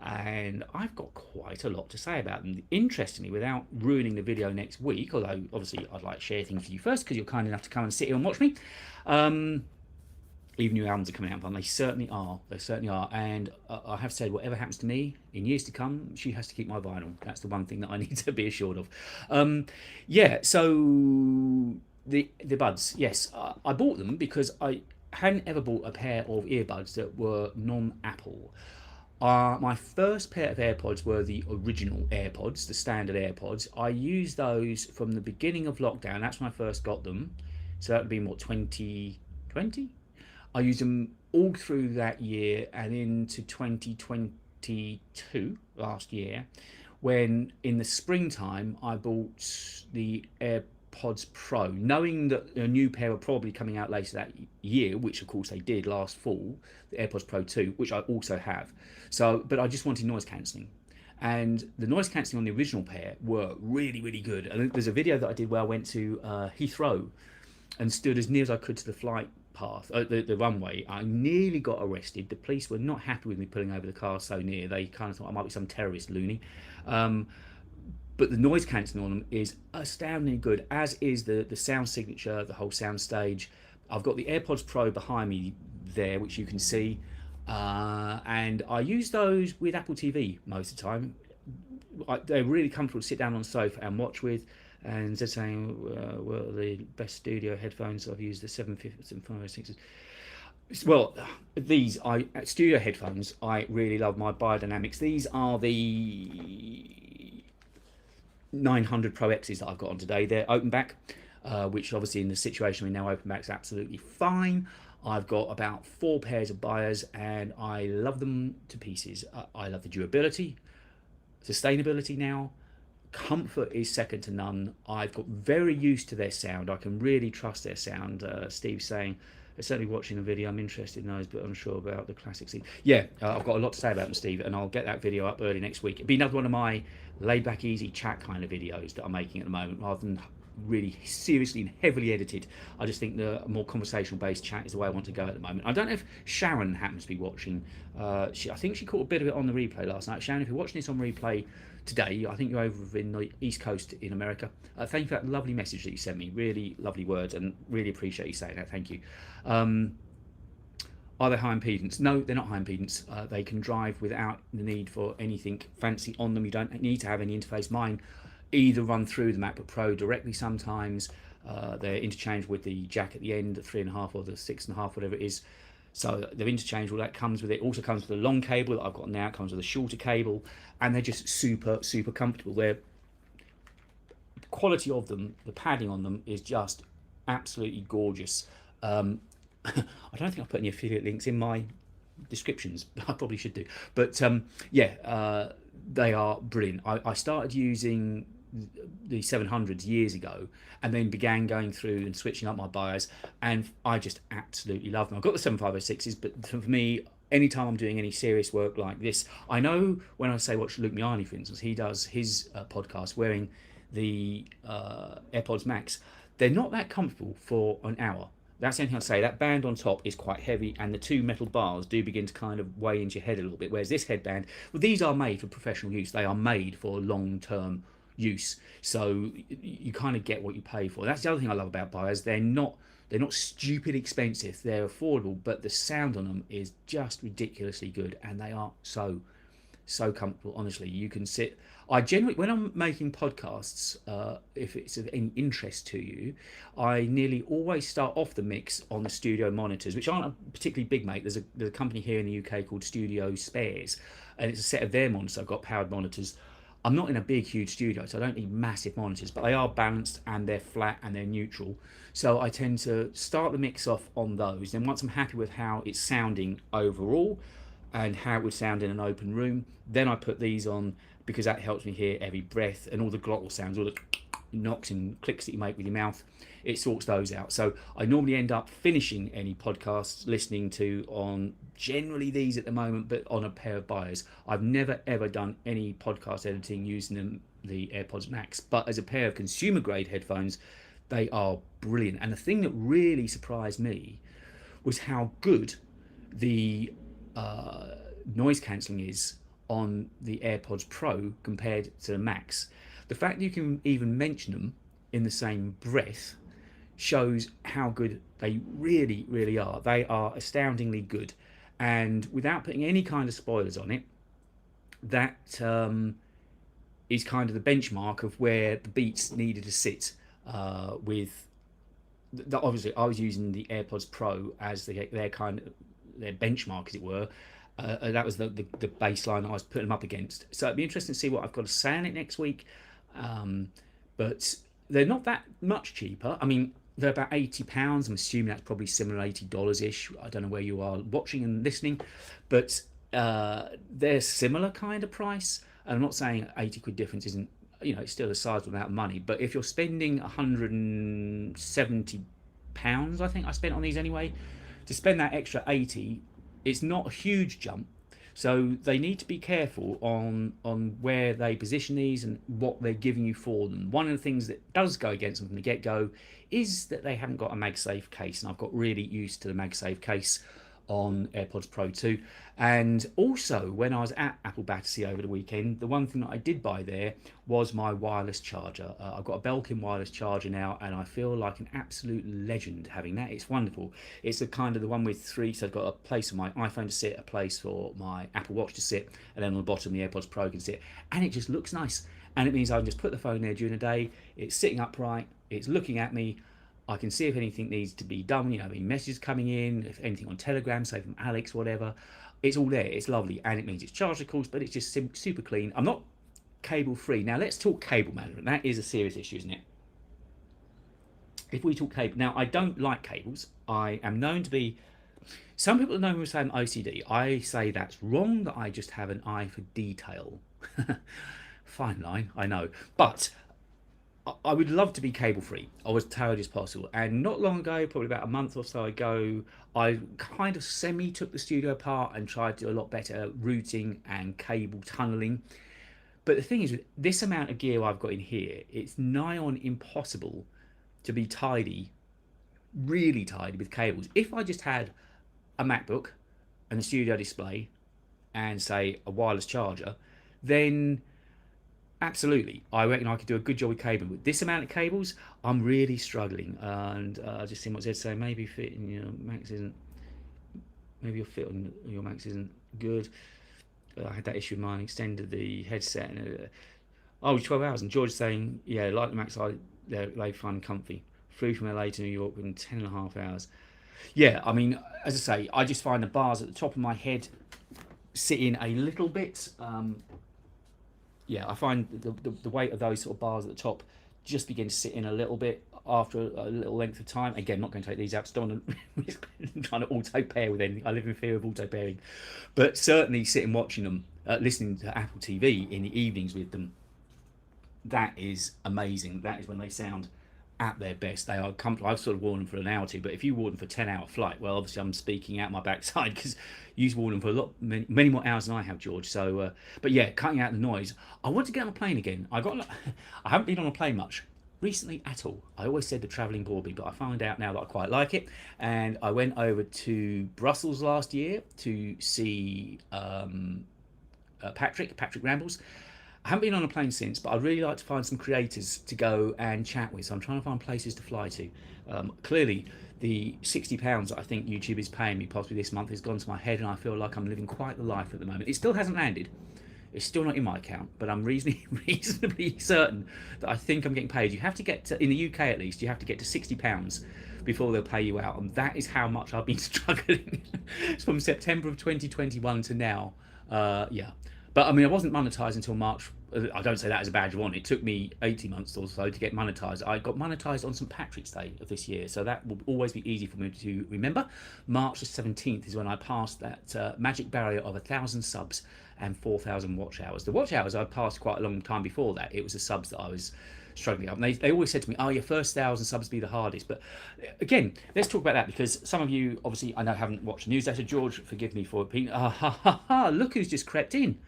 And I've got quite a lot to say about them. Interestingly, without ruining the video next week, although obviously I'd like to share things with you first because you're kind enough to come and sit here and watch me. Even new albums are coming out, and they certainly are. They certainly are. And I have said, whatever happens to me in years to come, she has to keep my vinyl. That's the one thing that I need to be assured of. Yeah. So the buds, yes, I bought them because I hadn't ever bought a pair of earbuds that were non-Apple. My first pair of AirPods were the original AirPods, the standard AirPods. I used those from the beginning of lockdown. That's when I first got them. So that would be what, 2020? I used them all through that year and into 2022, last year, when in the springtime I bought the AirPods Pro, knowing that a new pair were probably coming out later that year, which of course they did last fall, the AirPods Pro 2, which I also have. So, but I just wanted noise cancelling. And the noise cancelling on the original pair were really, really good. And there's a video that I did where I went to Heathrow and stood as near as I could to the flight path, the runway. I nearly got arrested. The police were not happy with me pulling over the car so near. They kind of thought I might be some terrorist loony. But the noise cancelling on them is astoundingly good, as is the sound signature, the whole sound stage. I've got the AirPods Pro behind me there, which you can see. And I use those with Apple TV most of the time. They're really comfortable to sit down on the sofa and watch with. And they're saying, well, the best studio headphones I've used, the 756s. Well, these studio headphones, I really love my Biodynamics. These are the 900 Pro X's that I've got on today. They're open back, which obviously in the situation we now open back is absolutely fine. I've got about 4 pairs of buyers and I love them to pieces. I love the durability, sustainability now. Comfort is second to none. I've got very used to their sound. I can really trust their sound. Steve's saying, certainly watching the video, I'm interested in those, but unsure about the classic scene. Yeah, I've got a lot to say about them, Steve, and I'll get that video up early next week. It'll be another one of my laid back, easy chat kind of videos that I'm making at the moment, rather than really seriously and heavily edited. I just think the more conversational based chat is the way I want to go at the moment. I don't know if Sharon happens to be watching. I think she caught a bit of it on the replay last night. Sharon, if you're watching this on replay today, I think you're over in the East Coast in America. Thank you for that lovely message that you sent me. Really lovely words, and really appreciate you saying that. Thank you. Are they high impedance? No, they're not high impedance. They can drive without the need for anything fancy on them. You don't need to have any interface. Mine either run through the MacBook Pro directly sometimes. They're interchangeable with the jack at the end, the 3.5 or the 6.5, whatever it is. So they're interchangeable. That comes with it. Also comes with a long cable that I've got now. It comes with a shorter cable, and they're just super, super comfortable. The quality of them, the padding on them is just absolutely gorgeous. I don't think I've put any affiliate links in my descriptions. I probably should do. But yeah, they are brilliant. I started using the 700s years ago, and then began going through and switching up my buyers, and I just absolutely love them. I've got the 7506s, but for me, anytime I'm doing any serious work like this, I know when I say watch Luke Miani, for instance, he does his podcast wearing the AirPods Max. They're not that comfortable for an hour. That's the only thing I'd say. That band on top is quite heavy, and the 2 metal bars do begin to kind of weigh into your head a little bit, whereas this headband, well, these are made for professional use. They are made for long-term use, so you kind of get what you pay for. That's the other thing I love about buyers. They're not stupid expensive. They're affordable, but the sound on them is just ridiculously good, and they are so comfortable. Honestly, you can sit. I generally, when I'm making podcasts, if it's of any interest to you, I nearly always start off the mix on the studio monitors, which aren't a particularly big, mate. There's a company here in the UK called Studio Spares, and it's a set of their monitors. I've got powered monitors. I'm not in a big, huge studio, so I don't need massive monitors, but they are balanced and they're flat and they're neutral. So I tend to start the mix off on those. Then once I'm happy with how it's sounding overall and how it would sound in an open room, then I put these on, because that helps me hear every breath and all the glottal sounds, all the knocks and clicks that you make with your mouth, it sorts those out. So I normally end up finishing any podcasts listening to on generally these at the moment, but on a pair of buyers. I've never ever done any podcast editing using the AirPods Max, but as a pair of consumer grade headphones, they are brilliant. And the thing that really surprised me was how good the noise cancelling is on the AirPods Pro compared to the Max. The fact that you can even mention them in the same breath shows how good they really, really are. They are astoundingly good. And without putting any kind of spoilers on it, that is kind of the benchmark of where the Beats needed to sit with. Obviously, I was using the AirPods Pro as their kind of their benchmark, as it were. That was the baseline I was putting them up against. So it'd be interesting to see what I've got to say on it next week. But they're not that much cheaper. I mean, they're about £80. I'm assuming that's probably similar, $80-ish. I don't know where you are watching and listening, but they're similar kind of price. And I'm not saying 80 quid difference isn't, it's still a sizable amount of money. But if you're spending £170, I think I spent on these anyway, to spend that extra 80, it's not a huge jump. So they need to be careful on where they position these and what they're giving you for them. One of the things that does go against them from the get-go is that they haven't got a MagSafe case, and I've got really used to the MagSafe case on AirPods Pro 2. And also, when I was at Apple Battersea over the weekend, the one thing that I did buy there was my wireless charger. I've got a Belkin wireless charger now, and I feel like an absolute legend having that. It's wonderful. It's the kind of the one with three, so I've got a place for my iPhone to sit, a place for my Apple Watch to sit, and then on the bottom the AirPods Pro can sit. And it just looks nice. And it means I can just put the phone there during the day. It's sitting upright. It's looking at me. I can see if anything needs to be done, any messages coming in, if anything on Telegram, say from Alex, whatever. It's all there. It's lovely. And it means it's charged, of course, but it's just super clean. I'm not cable free. Now, let's talk cable management. That is a serious issue, isn't it? If we talk cable. Now, I don't like cables. I am known to be... Some people know me as saying OCD. I say that's wrong, that I just have an eye for detail. Fine line, I know. But... I would love to be cable free. I was tired as possible. And not long ago, probably about a month or so ago, I kind of semi took the studio apart and tried to do a lot better routing and cable tunneling. But the thing is, with this amount of gear I've got in here, it's nigh on impossible to be tidy, really tidy with cables. If I just had a MacBook and a studio display and say a wireless charger, then absolutely, I reckon I could do a good job with cabling. With this amount of cables, I'm really struggling. And I just seen what Zed saying. Maybe fitting your Max isn't. Maybe your fit on your Max isn't good. I had that issue with mine. Extended the headset. And, 12 hours. And George saying, yeah, like the Max, they find comfy. Flew from LA to New York within 10.5 hours. Yeah, I mean, as I say, I just find the bars at the top of my head sitting a little bit. Yeah, I find the weight of those sort of bars at the top just begin to sit in a little bit after a little length of time. Again, not going to take these out, don't want to trying to auto pair with anything. I live in fear of auto pairing, but certainly sitting watching them, listening to Apple TV in the evenings with them, that is amazing. That is when they sound at their best. They are comfortable. I've sort of worn them for an hour or two, but if you wore them for a 10-hour flight, well, obviously I'm speaking out my backside because you've worn them for many more hours than I have, George. So, but yeah, cutting out the noise. I want to get on a plane again. I haven't been on a plane much recently at all. I always said the travelling bored me, but I found out now that I quite like it. And I went over to Brussels last year to see Patrick Rambles. I haven't been on a plane since, but I'd really like to find some creators to go and chat with. So I'm trying to find places to fly to. Clearly, the £60 that I think YouTube is paying me possibly this month has gone to my head, and I feel like I'm living quite the life at the moment. It still hasn't landed. It's still not in my account, but I'm reasonably certain that I think I'm getting paid. You have to get to, in the UK at least, you have to get to £60 before they'll pay you out. And that is how much I've been struggling from September of 2021 to now. Yeah. But I mean, I wasn't monetized until March. I don't say that as a badge of honour. It took me 18 months or so to get monetized. I got monetized on St. Patrick's Day of this year, so that will always be easy for me to remember. March the 17th is when I passed that magic barrier of 1,000 subs and 4,000 watch hours. The watch hours I'd passed quite a long time before that. It was the subs that I was struggling up. And they always said to me, "Oh, your first 1,000 subs be the hardest." But again, let's talk about that, because some of you obviously I know haven't watched the newsletter. George, forgive me for it. Look who's just crept in,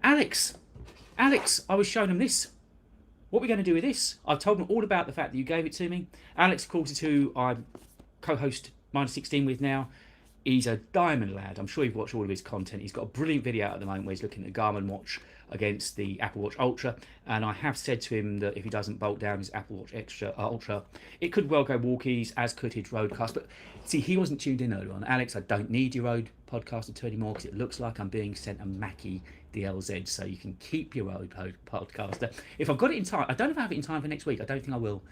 Alex. Alex, I was showing him this. What are we going to do with this? I've told him all about the fact that you gave it to me. Alex, of course, is who I co-host -16 with now. He's a diamond lad. I'm sure you've watched all of his content. He's got a brilliant video out at the moment where he's looking at the Garmin watch against the Apple Watch Ultra. And I have said to him that if he doesn't bolt down his Apple Watch Ultra, it could well go walkies, as could his Roadcast. But see, he wasn't tuned in earlier on. Alex, I don't need your Road podcaster to anymore, because it looks like I'm being sent a Mackie DLZ, so you can keep your Road podcaster. If I've got it in time, I don't know if I have it in time for next week. I don't think I will.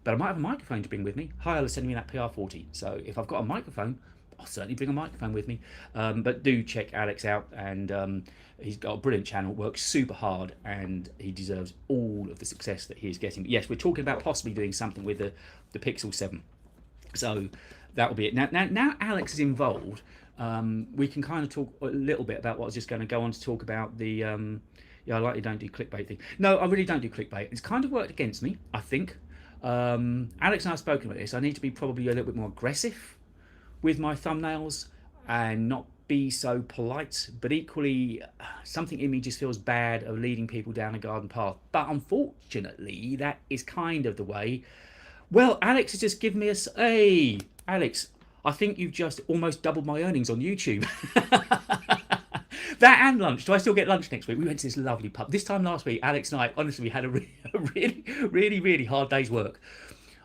But I might have a microphone to bring with me. Hyla sending me that PR40. So if I've got a microphone, I'll certainly bring a microphone with me. But do check Alex out, and he's got a brilliant channel, works super hard, and he deserves all of the success that he is getting. But yes, we're talking about possibly doing something with the Pixel 7. So that will be it. Now Alex is involved, we can kind of talk a little bit about what I was just going to go on to talk about the... yeah, I likely don't do clickbait thing. No, I really don't do clickbait. It's kind of worked against me, I think. Alex and I have spoken about this. I need to be probably a little bit more aggressive with my thumbnails and not be so polite, but equally something in me just feels bad of leading people down a garden path. But unfortunately, that is kind of the way. Well, Alex has just given me a... Hey, Alex, I think you've just almost doubled my earnings on YouTube. That and lunch. Do I still get lunch next week? We went to this lovely pub. This time last week, Alex and I, honestly, we had a really hard day's work.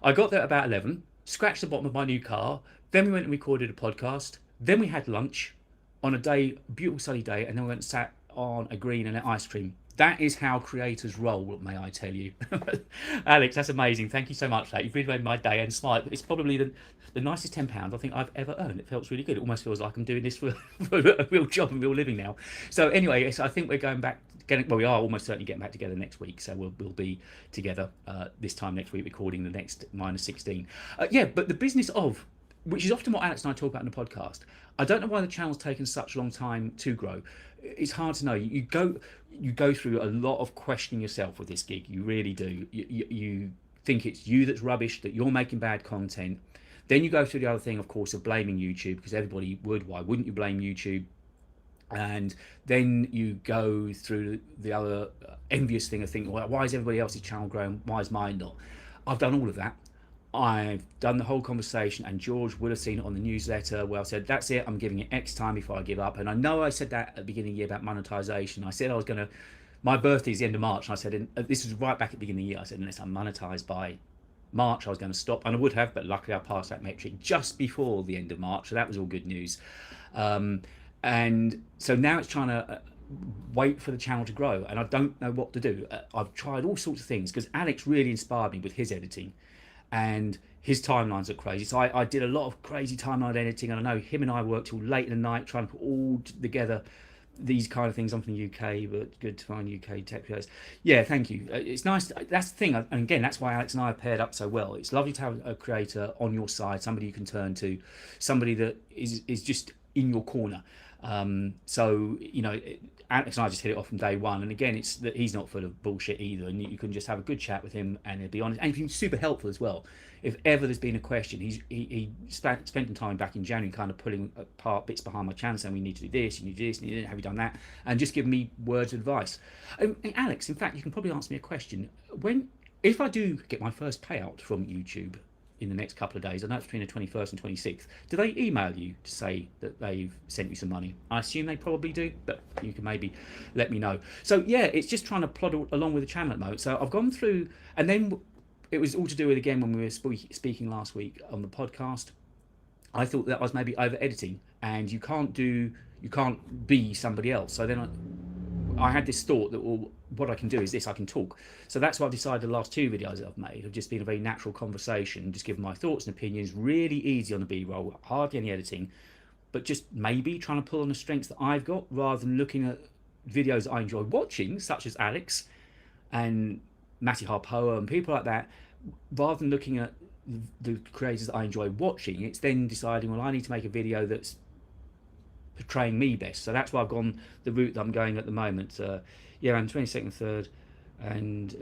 I got there at about 11, scratched the bottom of my new car, then we went and recorded a podcast, then we had lunch on a beautiful sunny day, and then we went and sat on a green and ate ice cream. That is how creators roll, may I tell you. Alex, that's amazing. Thank you so much for that. You've really made my day and smile. It's probably the nicest £10 I think I've ever earned. It feels really good. It almost feels like I'm doing this for a real job and real living now. So anyway, yes, I think we're going back, we are almost certainly getting back together next week. So we'll be together this time next week, recording the next -16. Yeah, but the business of, which is often what Alex and I talk about in the podcast. I don't know why the channel's taken such a long time to grow. It's hard to know. You go through a lot of questioning yourself with this gig. You really do. You think it's you that's rubbish, that you're making bad content. Then you go through the other thing, of course, of blaming YouTube, because everybody would. Why wouldn't you blame YouTube? And then you go through the other envious thing of thinking, well, why is everybody else's channel growing? Why is mine not? I've done all of that. I've done the whole conversation, and George would have seen it on the newsletter where I said, that's it, I'm giving it X time before I give up. And I know I said that at the beginning of the year about monetization. I said I was going to, my birthday is the end of March, and I said, this was right back at the beginning of the year, I said, unless I'm monetized by March, I was going to stop. And I would have, but luckily I passed that metric just before the end of March, so that was all good news. And so now it's trying to wait for the channel to grow, and I don't know what to do. I've tried all sorts of things, because Alex really inspired me with his editing, and his timelines are crazy. So I did a lot of crazy timeline editing, and I know him and I worked till late in the night trying to put all together these kind of things. I'm from the UK, but good to find UK tech videos. Yeah, thank you. It's nice. That's the thing, and again, that's why Alex and I have paired up so well. It's lovely to have a creator on your side, somebody you can turn to, somebody that is just in your corner. So you know, Alex and I just hit it off from day one, and again, it's that he's not full of bullshit either, and you can just have a good chat with him, and he'll be honest, and he's super helpful as well. If ever there's been a question, he spent some time back in January kind of pulling apart bits behind my channel, saying we need to do this, you need to do this, and have you done that, and just giving me words of advice. And Alex, in fact, you can probably answer me a question. If I do get my first payout from YouTube in the next couple of days, I know it's between the 21st and 26th, do they email you to say that they've sent you some money? I assume they probably do, but you can maybe let me know. So yeah, it's just trying to plod along with the channel at the moment. So I've gone through, and then it was all to do with, again, when we were speaking last week on the podcast, I thought that I was maybe over editing, and you can't be somebody else. So then I had this thought that, well, what I can do is this, I can talk. So that's why I've decided the last 2 videos that I've made have just been a very natural conversation, just giving my thoughts and opinions, really easy on the B-roll, hardly any editing, but just maybe trying to pull on the strengths that I've got, rather than looking at videos that I enjoy watching, such as Alex and Matty Harpoa and people like that. Rather than looking at the creators that I enjoy watching, it's then deciding, well, I need to make a video that's portraying me best. So that's why I've gone the route that I'm going at the moment. Yeah, around 22nd, 3rd, and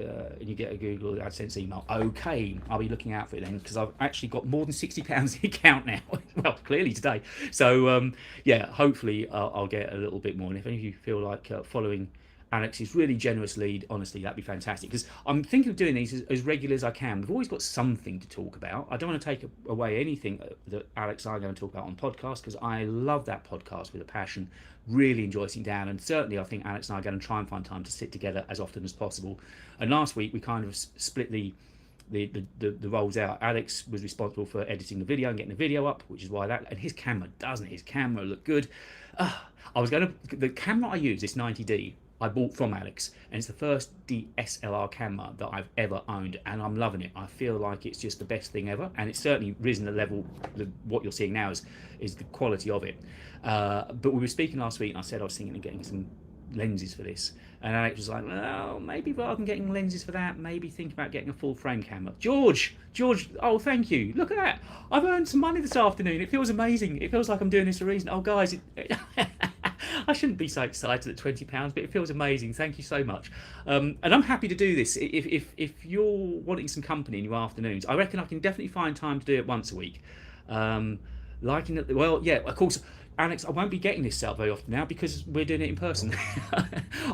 you get a Google AdSense email. Okay, I'll be looking out for it then, because I've actually got more than £60 in the account now. Well, clearly today. So yeah, hopefully I'll get a little bit more. And if any of you feel like following Alex's really generous lead, honestly, that'd be fantastic, because I'm thinking of doing these as regular as I can. We've always got something to talk about. I don't want to take away anything that Alex and I are going to talk about on podcast, because I love that podcast with a passion. Really enjoy sitting down, and certainly I think Alex and I are going to try and find time to sit together as often as possible. And last week we kind of split the roles out. Alex was responsible for editing the video and getting the video up, which is why that, and his camera doesn't his camera look good. The camera I use, this 90D, I bought from Alex, and it's the first DSLR camera that I've ever owned, and I'm loving it. I feel like it's just the best thing ever, and it's certainly risen the level. What you're seeing now is the quality of it. But we were speaking last week, and I said I was thinking of getting some lenses for this, and Alex was like, well, maybe rather than getting lenses for that, maybe think about getting a full frame camera. George, oh, thank you. Look at that. I've earned some money this afternoon. It feels amazing. It feels like I'm doing this for a reason. Oh, guys, I shouldn't be so excited at £20, but it feels amazing. Thank you so much. And I'm happy to do this. If you're wanting some company in your afternoons, I reckon I can definitely find time to do it once a week. Liking it, well, yeah, of course, Alex, I won't be getting this set up very often now because we're doing it in person.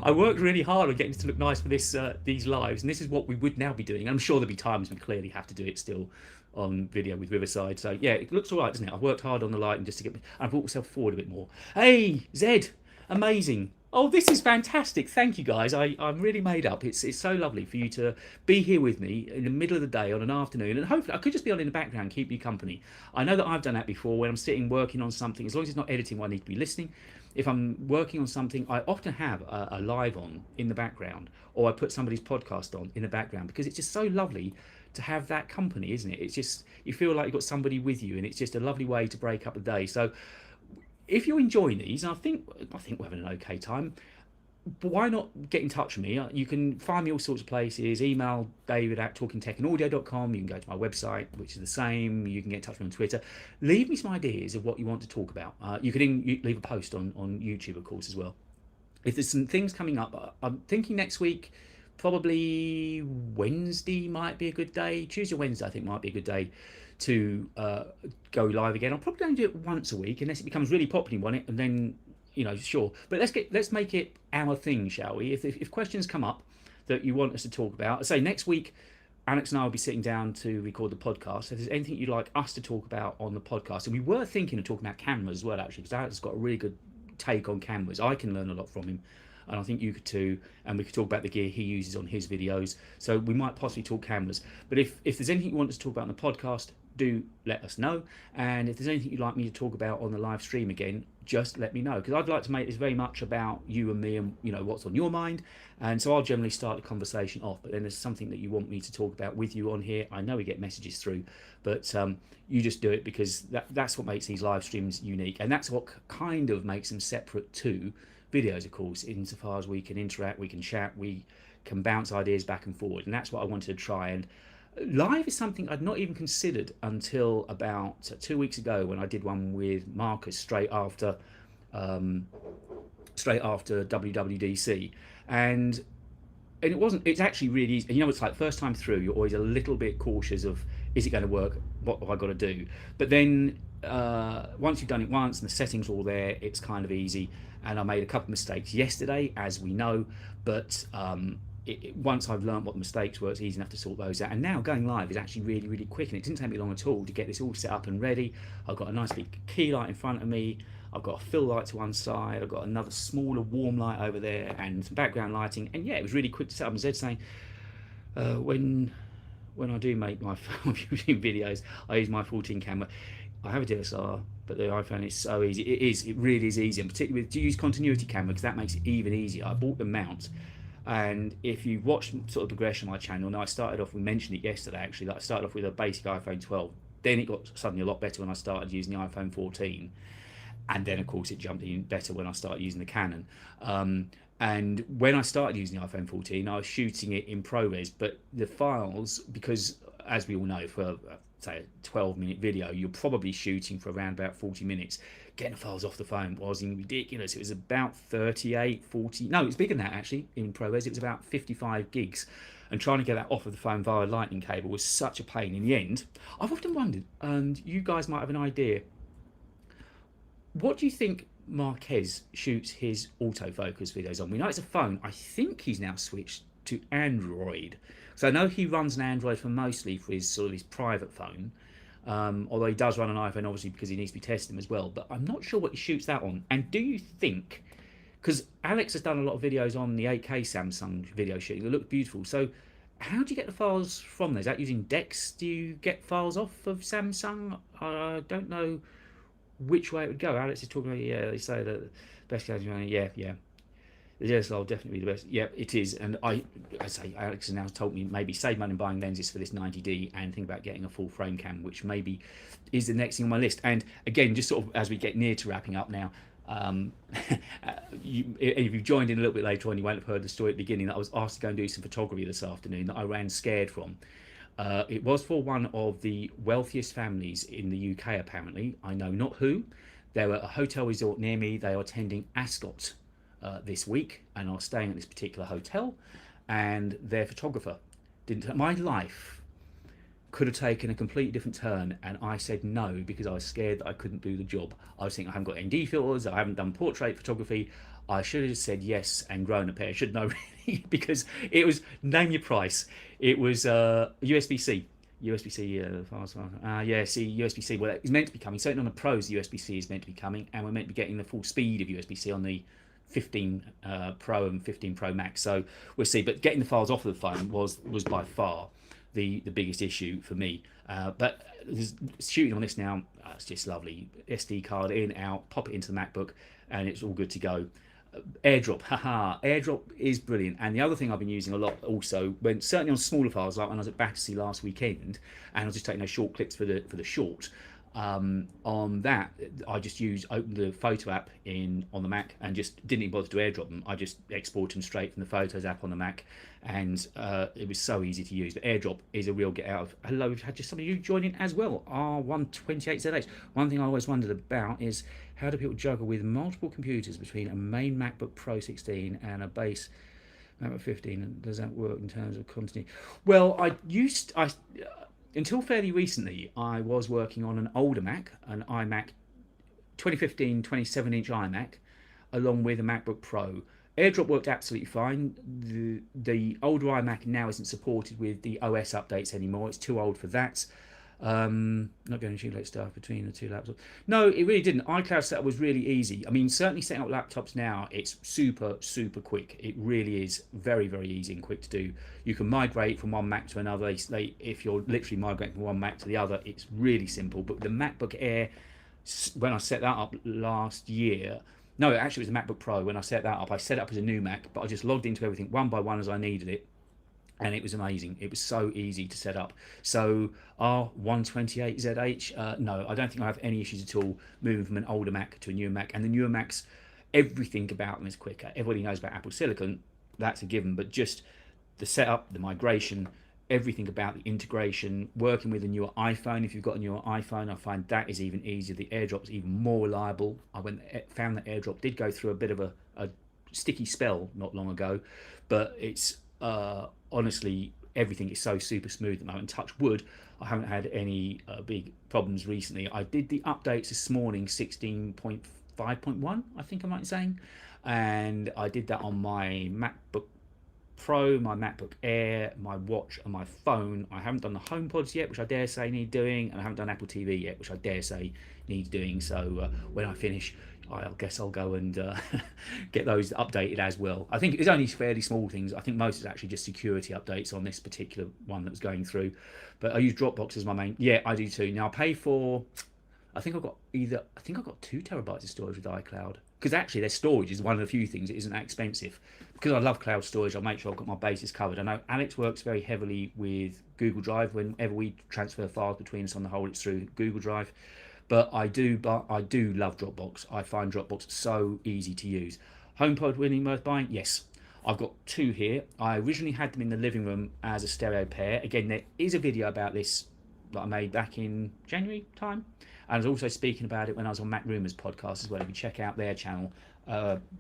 I worked really hard on getting it to look nice for these lives, and this is what we would now be doing. I'm sure there'll be times we clearly have to do it still on video with Riverside. So yeah, it looks all right, doesn't it? I've worked hard on the lighting just to get. I brought myself forward a bit more. Hey, Zed, amazing. Oh, this is fantastic. Thank you, guys. I'm really made up. It's so lovely for you to be here with me in the middle of the day on an afternoon. And hopefully I could just be on in the background, keep you company. I know that I've done that before when I'm sitting working on something. As long as it's not editing where I need to be listening. If I'm working on something, I often have a live on in the background, or I put somebody's podcast on in the background, because it's just so lovely to have that company, isn't it? It's just, you feel like you've got somebody with you, and it's just a lovely way to break up the day. So if you're enjoying these, and I think we're having an okay time, but why not get in touch with me? You can find me all sorts of places. Email david@talkingtechandaudio.com. You can go to my website, which is the same. You can get in touch with me on Twitter. Leave me some ideas of what you want to talk about. You can leave a post on YouTube, of course, as well. If there's some things coming up, I'm thinking next week, probably Wednesday might be a good day. Tuesday or Wednesday, I think, might be a good day to go live again. I'll probably only do it once a week, unless it becomes really popular, want it, and then, you know, sure. But let's make it our thing, shall we? If questions come up that you want us to talk about, I say next week, Alex and I will be sitting down to record the podcast. If there's anything you'd like us to talk about on the podcast, and we were thinking of talking about cameras as well, actually, because Alex has got a really good take on cameras. I can learn a lot from him, and I think you could too. And we could talk about the gear he uses on his videos. So we might possibly talk cameras. But if there's anything you want us to talk about on the podcast, do let us know. And if there's anything you'd like me to talk about on the live stream again, just let me know, because I'd like to make this very much about you and me, and, you know, what's on your mind. And so I'll generally start the conversation off, but then there's something that you want me to talk about with you on here. I know we get messages through, but you just do it, because that's what makes these live streams unique, and that's what kind of makes them separate to videos, of course, insofar as we can interact, we can chat, we can bounce ideas back and forward. And that's what I wanted to try. And live is something I'd not even considered until about 2 weeks ago, when I did one with Marcus straight after WWDC, and it's actually really easy. You know, it's like first time through, you're always a little bit cautious of, is it going to work, what have I got to do? But then once you've done it once and the settings are all there, it's kind of easy. And I made a couple of mistakes yesterday, as we know, but once I've learned what the mistakes were, it's easy enough to sort those out. And now going live is actually really, really quick, and it didn't take me long at all to get this all set up and ready. I've got a nice big key light in front of me, I've got a fill light to one side, I've got another smaller warm light over there, and some background lighting. And yeah, it was really quick to set up. And Zed's saying, when I do make my videos, I use my 14 camera. I have a DSLR, but the iPhone is so easy. It really is easy, and particularly with, to use continuity camera, because that makes it even easier. I bought the mount, and if you watch sort of progression on my channel, now I started off, we mentioned it yesterday actually, that I started off with a basic iPhone 12, then it got suddenly a lot better when I started using the iPhone 14, and then of course it jumped in better when I started using the Canon. And when I started using the iPhone 14, I was shooting it in ProRes, but the files, because as we all know, for say a 12-minute video, you're probably shooting for around about 40 minutes. getting the files off the phone was ridiculous. It was about 38, 40, no, it's bigger than that actually in ProRes. It was about 55 gigs. And trying to get that off of the phone via lightning cable was such a pain. In the end, I've often wondered, and you guys might have an idea, what do you think Marquez shoots his autofocus videos on? We know it's a phone. I think he's now switched to Android. So I know he runs an Android for mostly for his sort of his private phone. Although he does run an iPhone obviously because he needs to be testing them as well. But I'm not sure what he shoots that on. And do you think, because Alex has done a lot of videos on the 8K Samsung video shooting, they look beautiful. So how do you get the files from there? Is that using DeX? Do you get files off of Samsung? I don't know which way it would go. Alex is talking about, yeah, they say that the best case, yeah. The DSLR will definitely be the best. Yeah, it is. And I say, Alex has now told me maybe save money buying lenses for this 90D and think about getting a full frame cam, which maybe is the next thing on my list. And again, just sort of as we get near to wrapping up now, if you've joined in a little bit later on, you won't have heard the story at the beginning that I was asked to go and do some photography this afternoon that I ran scared from. It was for one of the wealthiest families in the UK, apparently. I know not who. They were at a hotel resort near me. They are attending Ascot this week and are staying at this particular hotel. And their photographer didn't. My life could have taken a completely different turn, and I said no because I was scared that I couldn't do the job. I was thinking I haven't got ND filters, I haven't done portrait photography. I should have just said yes and grown a pair. I should know really, because it was name your price. It was USB-C. USB-C, USB-C. Well, it's meant to be coming. Certainly on the Pros, the USB-C is meant to be coming, and we're meant to be getting the full speed of USB-C on the 15 Pro and 15 Pro Max. So we'll see. But getting the files off of the phone was by far the biggest issue for me. But shooting on this now, it's just lovely. SD card in, out, pop it into the MacBook, and it's all good to go. AirDrop, AirDrop is brilliant. And the other thing I've been using a lot also, when certainly on smaller files, like when I was at Battersea last weekend, and I was just taking those short clips for the short. On that, I just opened the photo app on the Mac and just didn't even bother to AirDrop them. I just exported them straight from the Photos app on the Mac, and it was so easy to use. But AirDrop is a real get out of. Hello, we've had just some of you join in as well. R128ZH. One thing I always wondered about is how do people juggle with multiple computers between a main MacBook Pro 16 and a base MacBook 15? Does that work in terms of continuity? Well, until fairly recently, I was working on an older Mac, an iMac 2015 27-inch iMac, along with a MacBook Pro. AirDrop worked absolutely fine. The older iMac now isn't supported with the OS updates anymore. It's too old for that. Not going to shoot stuff between the two laptops. No, it really didn't. iCloud setup was really easy. I mean, certainly setting up laptops now, it's super quick. It really is very easy and quick to do. You can migrate from one Mac to another. If you're literally migrating from one Mac to the other, it's really simple. But the MacBook Air, when I set that up last year, no, actually it was the MacBook Pro. When I set that up, I set it up as a new Mac, but I just logged into everything one by one as I needed it. And it was amazing. It was so easy to set up. So R128ZH, no, I don't think I have any issues at all moving from an older Mac to a newer Mac. And the newer Macs, everything about them is quicker. Everybody knows about Apple Silicon, that's a given. But just the setup, the migration, everything about the integration, working with a newer iPhone. If you've got a newer iPhone, I find that is even easier. The AirDrop's even more reliable. I found that AirDrop did go through a bit of a sticky spell not long ago, but it's honestly, everything is so super smooth at the moment. Touch wood, I haven't had any big problems recently. I did the updates this morning, 16.5.1, I think I might be saying, and I did that on my MacBook Pro, my MacBook Air, my watch, and my phone. I haven't done the HomePods yet, which I dare say need doing, and I haven't done Apple TV yet, which I dare say needs doing. So when I finish, I guess I'll go and get those updated as well. I think it's only fairly small things. I think most is actually just security updates on this particular one that was going through. But I use Dropbox as my main. Yeah, I do too. Now I pay for, I think I've got 2 terabytes of storage with iCloud. Because actually their storage is one of the few things that isn't that expensive. Because I love cloud storage, I'll make sure I've got my bases covered. I know Alex works very heavily with Google Drive. Whenever we transfer files between us on the whole, it's through Google Drive. But I do love Dropbox. I find Dropbox so easy to use. HomePod winning worth buying? Yes. I've got 2 here. I originally had them in the living room as a stereo pair. Again, there is a video about this that I made back in January time. And I was also speaking about it when I was on Mac Rumours podcast as well. If you check out their channel,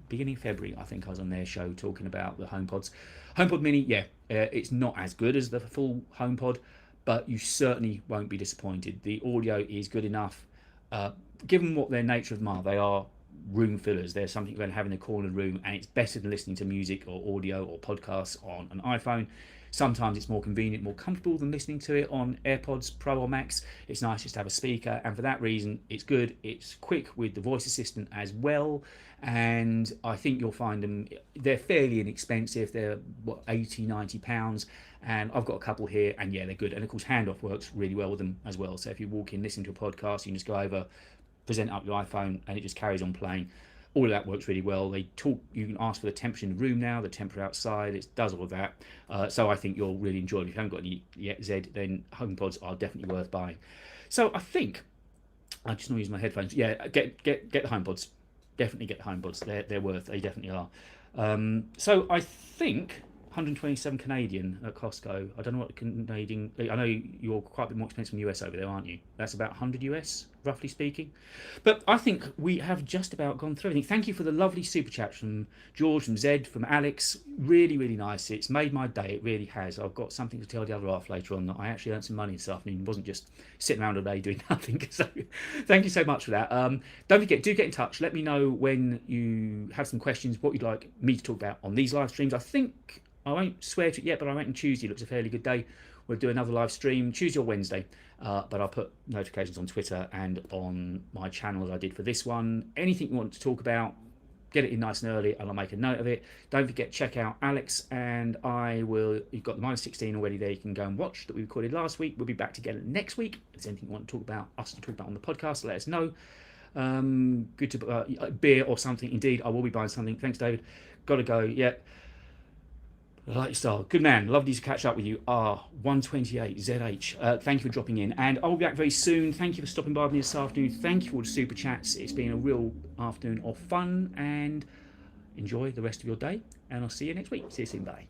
beginning of February, I think I was on their show talking about the HomePods. HomePod Mini, yeah, it's not as good as the full HomePod, but you certainly won't be disappointed. The audio is good enough. Given what their nature of them are, they are room fillers. There's something you're going to have in the corner of the room, and it's better than listening to music or audio or podcasts on an iPhone. Sometimes it's more convenient, more comfortable than listening to it on AirPods Pro or Max. It's nice just to have a speaker, and for that reason, it's good. It's quick with the voice assistant as well, and I think you'll find them, they're fairly inexpensive. They're, what, £80-90, and I've got a couple here, and yeah, they're good. And of course, handoff works really well with them as well. So if you walk in, listen to a podcast, you can just go over, present up your iPhone, and it just carries on playing. All of that works really well. They talk. You can ask for the temperature in the room now, the temperature outside. It does all of that. So I think you'll really enjoy it. If you haven't got any yet, Z, then HomePods are definitely worth buying. So I think I just want to use my headphones. Yeah, get the HomePods. Definitely get the HomePods. They're worth. They definitely are. So I think 127 Canadian at Costco. I don't know what the Canadian. I know you're quite a bit more expensive from US over there, aren't you? That's about 100 US, roughly speaking. But I think we have just about gone through everything. Thank you for the lovely super chats from George, from Zed, from Alex. Really, really nice. It's made my day. It really has. I've got something to tell the other half later on that I actually earned some money this afternoon. It wasn't just sitting around all day doing nothing. So thank you so much for that. Don't forget, do get in touch. Let me know when you have some questions, what you'd like me to talk about on these live streams. I think I won't swear to it yet, but I reckon Tuesday looks a fairly good day. We'll do another live stream Tuesday or Wednesday, but I'll put notifications on Twitter and on my channel as I did for this one. Anything you want to talk about, get it in nice and early, and I'll make a note of it. Don't forget, check out Alex and I will. You've got the -16 already there. You can go and watch that we recorded last week. We'll be back together next week. If there's anything you want to talk about, us to talk about on the podcast, let us know. Good to beer or something. Indeed, I will be buying something. Thanks, David. Got to go. Yeah. I like your style. Good man. Lovely to catch up with you. R128ZH. Thank you for dropping in. And I'll be back very soon. Thank you for stopping by with me this afternoon. Thank you for all the super chats. It's been a real afternoon of fun. And enjoy the rest of your day. And I'll see you next week. See you soon. Bye.